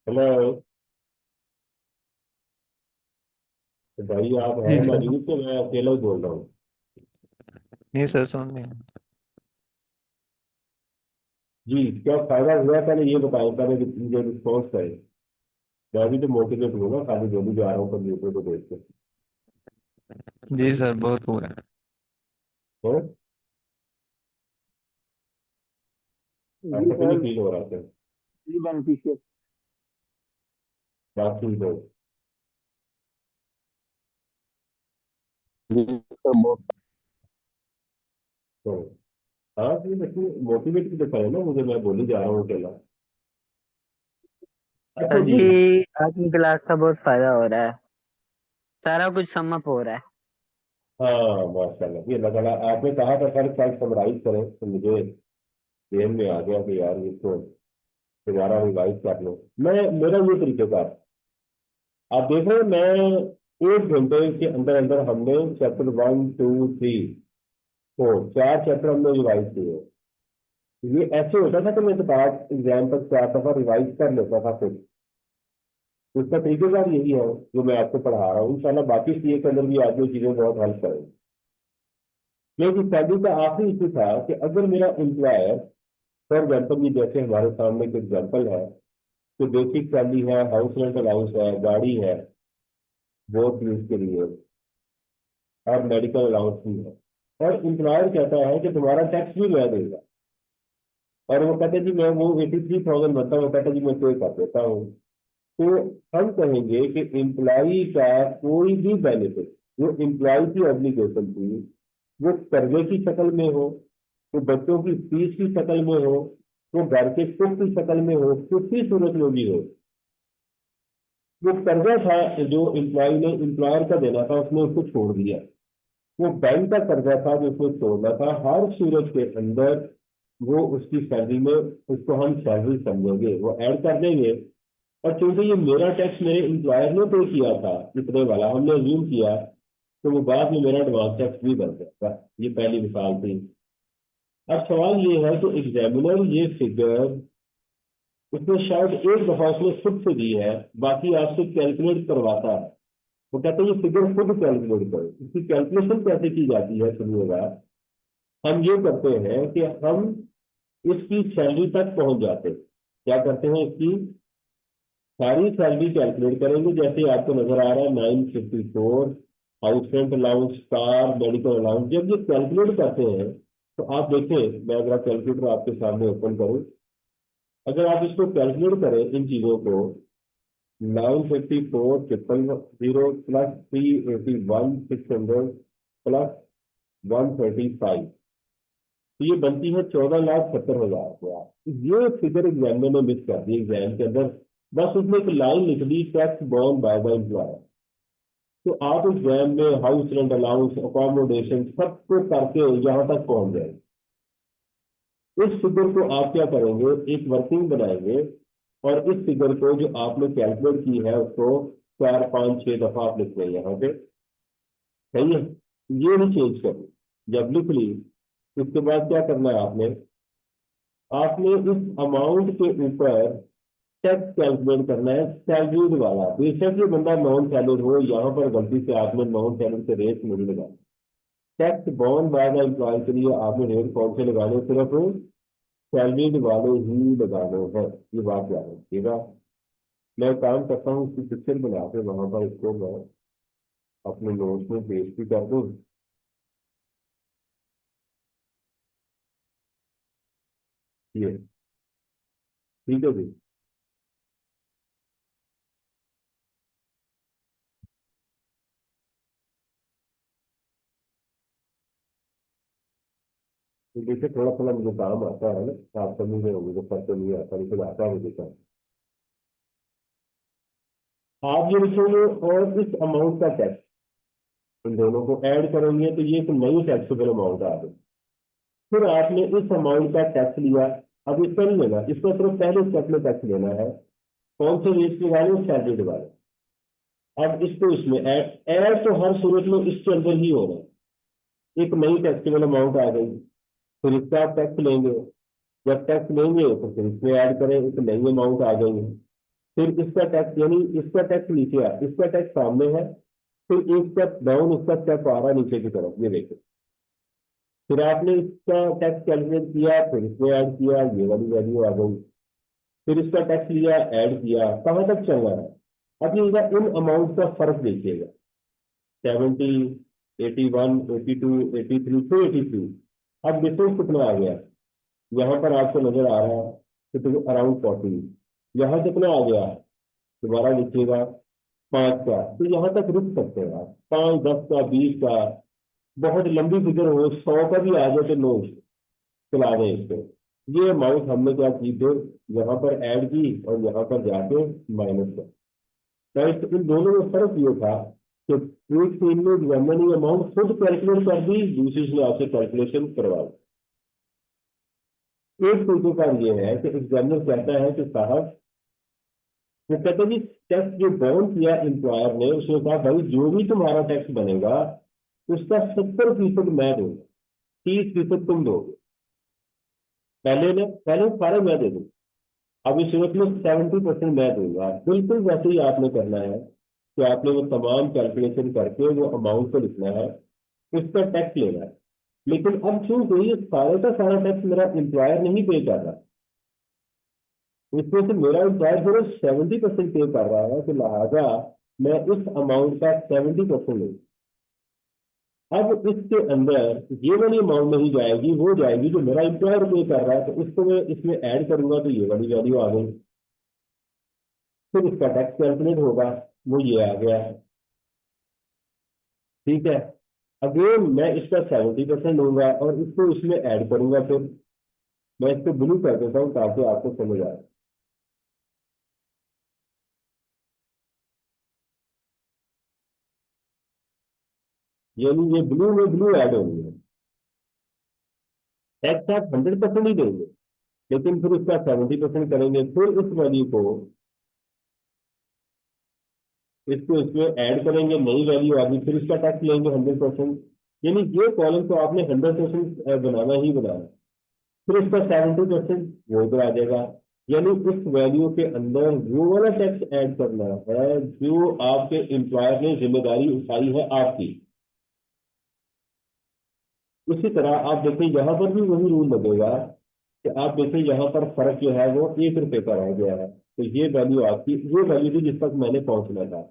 हेलो, तो भाई आप जी है सर। मौजूद तो मैं अकेला ही बोल रहा हूँ। नहीं सर, सुन रहे हैं। जी, क्या फायदा हुआ पहले ये बताएं, पहले मुझे रिस्पॉन्स करें। मैं भी तो मोटिवेट हूँ ना, खाली जो भी जा रहा हूँ कंप्यूटर को देख के। जी सर, बहुत हुआ है। तो जी ऐसा तो नहीं सर, फील हो रहा था? जी बेनिफिशियल। बात ठीक हो? जी सर, बहुत। तो हाँ जी, लेकिन मोटिवेट भी तो करें ना मुझे, मैं बोली जा रहा हूँ अकेला। अच्छा सर जी। जी, आज की क्लास का बहुत फायदा हो रहा है। सारा कुछ समअप हो रहा है। हाँ माशाल्लाह, ये लगा आपने कहा था सर कल समराइज करें, तो मुझे जेल में आ गया कि यार इसको दोबारा रिवाइज कर लो। मैं मेरा ये तरीके का, आप देख रहे हैं, मैं 1 घंटे के अंदर अंदर हमने चैप्टर 1, 2, 3, 4 4 चैप्टर हमने रिवाइज किए। ये ऐसे होता था कि मैं तो पाँच एग्जाम तक 4 दफा रिवाइज कर लेता था फिर। उसका तरीकेकार यही है जो मैं आपको पढ़ा रहा हूँ, इंशाल्लाह बाकी सीए के अंदर भी आपको चीजें बहुत हेल्प करेंगी। लेकिन सैलरी का आखिरी इशू था कि अगर मेरा एम्प्लॉयर, फॉर एग्जाम्पल ये जैसे हमारे सामने एक एग्जाम्पल है कि बेसिक सैलरी है, हाउस रेंट अलाउंस है, गाड़ी है वर्क यूज के लिए, और मेडिकल अलाउंस भी है, और एम्प्लॉयर कहता है कि तुम्हारा टैक्स भी मैं देगा, और वो कहते हैं जी मैं वो 83,000 बनता है, वो कहता है जी मैं पे कर देता हूँ। तो हम कहेंगे कि एम्प्लॉई का कोई भी बेनिफिट जो एम्प्लॉय की ऑब्लिगेशन थी, वो कर्जे की शक्ल में हो, वो बच्चों की फीस की शक्ल में हो, वो घर के सुख की शक्ल में हो, किसी सूरत में भी हो, वो कर्जा था जो एम्प्लॉय ने एम्प्लॉयर का देना था उसने उसको छोड़ दिया। वो बैंक का कर्जा था जो उसने छोड़ना था, हर सूरत के अंदर वो उसकी सैलरी में, उसको हम सैलरी समझेंगे, वो ऐड कर देंगे। और क्योंकि ये मेरा टैक्स मेरे एम्प्लॉयर ने पे किया था इतने वाला, हमने अज्यूम किया, तो वो बाद में मेरा एडवांस टैक्स भी बन जाता। ये पहली मिसाल थी। अब सवाल ये है कि एग्जामिनर ये फिगर उसने शायद एक दफा उसने खुद से दी है, बाकी आपसे कैलकुलेट करवाता है। वो कहते हैं ये फिगर खुद कैलकुलेट करो। इसकी कैलकुलेशन कैसे की जाती है सुनिएगा। हम ये करते हैं कि हम इसकी सैलरी तक पहुंच जाते हैं। क्या करते हैं, इसकी सारी सैलरी कैलकुलेट करेंगे। जैसे आपको नजर आ रहा है 954, house rent allowance, car, medical allowance. जब ये कैलकुलेट करते हैं तो आप देखें, मैं अगर कैलकुलेटर आपके सामने ओपन करूं, अगर आप इसको कैलकुलेट करें इन चीजों को, 954,000 प्लस 381,600 प्लस 135, तो ये बनती है 14,70,000 ये फिगर एग्जामिनर ने मिस कर दी एग्जाम के अंदर। बस उसने एक लाइन लिख दी, tax borne by the employer. तो आप एग्जाम में हाउस रेंट अलाउंस, अकोमोडेशन सबको करके यहाँ तक पहुंच जाए। इस फिगर को आप क्या करेंगे, एक वर्किंग बनाएंगे और इस फिगर को जो आपने कैलकुलेट की है उसको 4, 5, 6 दफा आप लिख लें यहाँ पे। सही है, ये नहीं चेंज करनी। जब लिख ली उसके बाद क्या करना है आपने, इस अमाउंट के ऊपर टैक्स कैलकुलेट करना है सैलरीड वाला। बेशक ये बंदा नॉन सैलरीड हो, यहाँ पर गलती से आपने नॉन सैलरीड के रेट नहीं लगाए। Tax borne by the employee के लिए आपने रेट कौन से लगाने, सिर्फ सैलरीड वाले ही लगाने हैं। ये बात याद रखिएगा। मैं काम करता हूँ, उसकी पिक्चर बना के वहां पर इसको मैं अपने नोट्स में पेश भी कर दूँ। ये ठीक है जी। तो देखिए, थोड़ा थोड़ा मुझे काम आता है ना, आप समझ रहे होंगे, तो सब तो नहीं आता, लेकिन आता है मुझे काम। आप ये लिखेंगे और इस अमाउंट का टैक्स, इन दोनों को ऐड करेंगे तो ये एक नई टैक्सेबल अमाउंट आ गई। फिर आपने इस अमाउंट का टैक्स लिया। अब इसका नहीं लेना, इसका सिर्फ पहले स्टेप में टैक्स लेना है। कौन से रेट के वाले, सैलरीड वाले। अब इसको इसमें ऐड ऐड तो हर सूरत में इसके अंदर ही होगा। एक नई टैक्सेबल अमाउंट आ गई, फिर इसका आप टैक्स लेंगे। जब टैक्स लेंगे तो फिर इसमें ऐड करें, एक नई अमाउंट आ गई। फिर इसका टैक्स, यानी इसका टैक्स नीचे आ, इसका टैक्स सामने है। फिर एक स्टेप डाउन इसका स्टेप आ रहा है नीचे की तरफ, ये देखो। फिर आपने इसका टैक्स कैलकुलेट किया, फिर इसमें ऐड किया, ये वाली वैल्यू आ गई। फिर इसका टैक्स लिया, ऐड किया, कहाँ तक चल रहा है। अब ये इन अमाउंट का फर्क देखिएगा, 70, 81, 82, 83 टू 83। अब डिफरेंस कितना आ गया, यहाँ पर आपको नजर आ रहा है कि अराउंड 40। यहाँ कितना आ गया, दोबारा लिखिएगा, 5 का। तो यहाँ तक रुक सकते हैं आप, 5, 10 का, 20 का। बहुत लंबी फिगर हो, 100 का भी आ जाए तो नो, चला दें इसको। ये अमाउंट हमने क्या की थे, यहाँ पर ऐड की और यहाँ पर जाके माइनस कर। राइट, इन दोनों में फर्क ये था कि एक टीम में एग्जामिनर अमाउंट खुद कैलकुलेट कर दी, दूसरी ने आपसे कैलकुलेशन करवा दी। एक तरीके का ये है कि एग्जामिनर कहता है कि साहब, वो कहते हैं कि टैक्स जो बॉन्ड किया एम्प्लॉयर ने, उसने कहा भाई जो भी तुम्हारा टैक्स बनेगा उसका 70% मैं दूंगा, 30% तुम दोगे। पहले सारे मैं दे दूंगा। अब इस सूरत में 70% मैं दूंगा। बिल्कुल वैसे ही आपने करना है कि आपने वो तमाम कैलकुलेशन करके वो अमाउंट को लिखना है, उसका टैक्स लेना है। लेकिन अब क्योंकि ये सारे का सारा टैक्स मेरा एम्प्लॉयर नहीं पे कर रहा, इसमें से मेरा एम्प्लॉयर सिर्फ 70% पे कर रहा है, तो लिहाजा मैं इस अमाउंट का 70% लूँ। अब इसके अंदर ये वाली अमाउंट नहीं जाएगी, वो जाएगी जो मेरा एम्प्लॉयर पे कर रहा है। तो इसको मैं इसमें ऐड करूंगा तो ये वाली वैल्यू आ गई। फिर इसका टैक्स कैलकुलेट होगा, वो ये आ गया। ठीक है, अगेन मैं इसका 70% लूंगा और इसको इसमें ऐड करूंगा। फिर मैं इसको ब्लू कर देता हूँ ताकि आपको समझ आए। यानी ये ब्लू में ब्लू ऐड होंगे। टैक्स आप 100% ही देंगे, लेकिन फिर उसका 70% करेंगे। फिर इस वैल्यू को इसको इसमें ऐड करेंगे, नई वैल्यू आ गई, फिर इसका टैक्स लेंगे 100%। यानी ये कॉलम तो आपने 100% बनाना ही बनाना। फिर इसका 70% वो इधर आ जाएगा। यानी इस वैल्यू के अंदर वो वाला टैक्स ऐड करना है जो आपके एम्प्लॉयर ने जिम्मेदारी उठाई है आपकी। इसी तरह आप देखिए, यहां पर भी वही रूल लगेगा कि आप देखें यहाँ पर फर्क जो है वो 1 रुपए का रह गया है, तो ये वैल्यू आपकी, ये वैल्यू थी जिस तक मैंने पहुंचना था,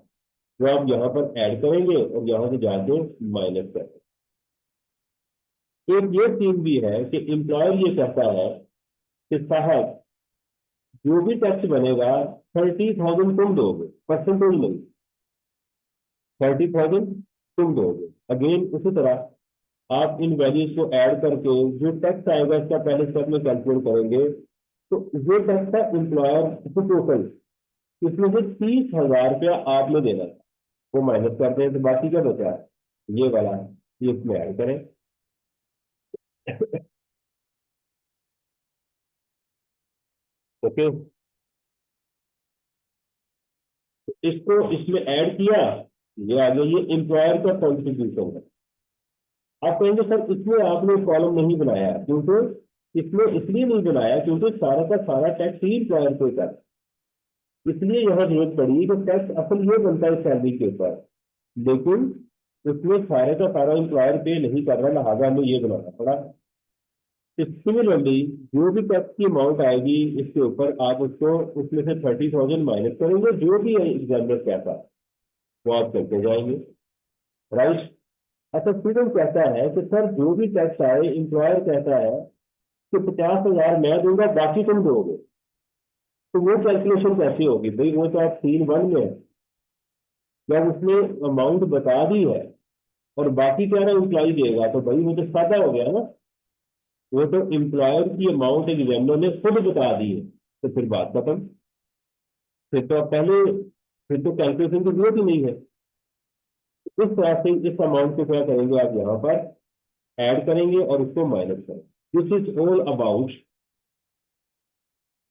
जो आप यहाँ पर ऐड करेंगे और यहाँ से जाके माइनस करेंगे। एक ये चीज भी है कि एम्प्लॉयर ये कहता है कि साहब जो भी टैक्स बनेगा 30,000 तुम दोगे, परसेंटेज नहीं, 30,000 तुम दोगे। अगेन उसी तरह आप इन वैल्यूज को ऐड करके जो टैक्स आएगा इसका पहले स्टेप में कैलकुलेट करेंगे, तो ये टैक्स था एम्प्लॉयर को टोटल, इसमें से 30,000 रुपया आपने देना था, वो माइनस करते हैं तो बाकी क्या बचा है, ये वाला, ये इसमें ऐड करें। ओके, इसको इसमें ऐड किया, ये आ गया, ये एम्प्लॉयर का कॉन्ट्रीब्यूशन है। आप कहेंगे सर इसमें आपने कॉलम नहीं बनाया, क्योंकि इसमें इसलिए नहीं बनाया क्योंकि सारा का सारा टैक्स ही एम्प्लॉयर पे कर, इसलिए यह जरूरत पड़ी कि टैक्स असल ये बनता है सैलरी के ऊपर, लेकिन उसमें सारे का सारा एम्प्लॉयर पे नहीं कर रहा, लिहाजा हमें ये बनाना पड़ा। सिमिलरली जो भी टैक्स की अमाउंट आएगी इसके ऊपर आप उसको, उसमें से 30,000 माइनस करेंगे, जो भी एग्जामिनर कहता वो आप करते जाएंगे, राइट। अच्छा, स्टूडेंट कहता है कि सर जो भी टैक्स आए एम्प्लॉयर कहता है कि 50,000 मैं दूंगा बाकी तुम दोगे, तो वो कैलकुलेशन कैसे होगी भाई, वो तो आप 3(1) में है। जब उसने अमाउंट बता दी है और बाकी कह रहा है एम्प्लॉय देगा, तो भाई वो तो सादा हो गया ना, वो तो एम्प्लॉयर की अमाउंट एग्जामिनर ने खुद बता दी है, तो फिर बात खत्म, फिर तो आप पहले, फिर तो कैलकुलेशन की जरूरत ही नहीं है। इस तरह से इस अमाउंट को क्या करेंगे, आप यहाँ पर ऐड करेंगे और उसको माइनस करेंगे। दिस इज ऑल अबाउट,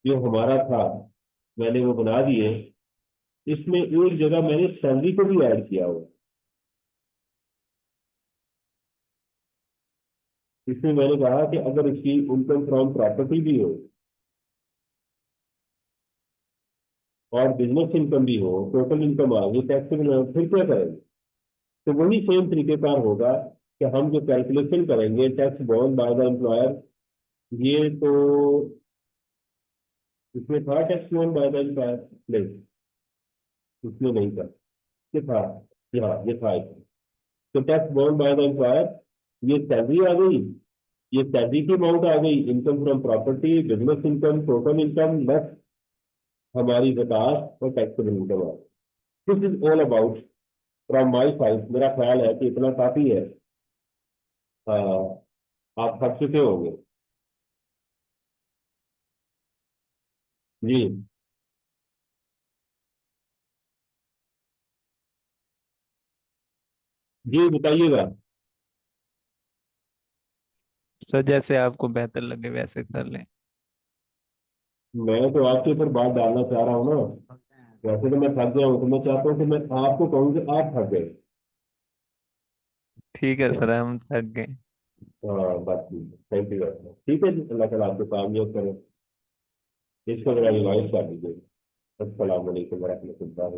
जो हमारा था मैंने वो बना दिए, इसमें एक जगह मैंने सैलरी को भी ऐड किया हुआ, इसमें मैंने कहा कि अगर इसकी इनकम फ्रॉम प्रॉपर्टी भी हो और बिजनेस इनकम भी हो, टोटल इनकम आ गई टैक्सेबल, फिर क्या करेंगे, तो वही सेम तरीकेकार होगा कि हम जो कैलकुलेशन करेंगे tax borne by the employer, ये तो इसमें था tax borne by the employer, नहीं इसमें नहीं था, ये था, ये था इसमें। तो tax borne by the employer, ये सैलरी आ गई, ये सैलरी की अमाउंट आ गई, income from property, business income, total income less हमारी ज़कात और टैक्सेबल इनकम आ गई। This is all about from my side, मेरा ख्याल है कि इतना काफी है। आ, आप थक चुके होंगे जी। जी बताइएगा। सर जैसे आपको बेहतर लगे वैसे कर लें। मैं तो आपके ऊपर बात डालना चाह रहा हूँ ना, वैसे तो मैं थक गया हूँ, तो मैं चाहता हूँ कि मैं आपको कहूँ कि आप थक गए। ठीक है सर, हम थक गए। हाँ बात ठीक है, थैंक यू, ठीक है जी, अल्लाह ताला आपको कामयाब करें, इसको जरा रिवाइज कर दीजिए। अस्सलाम वालेकुम वरहमतुल्लाह।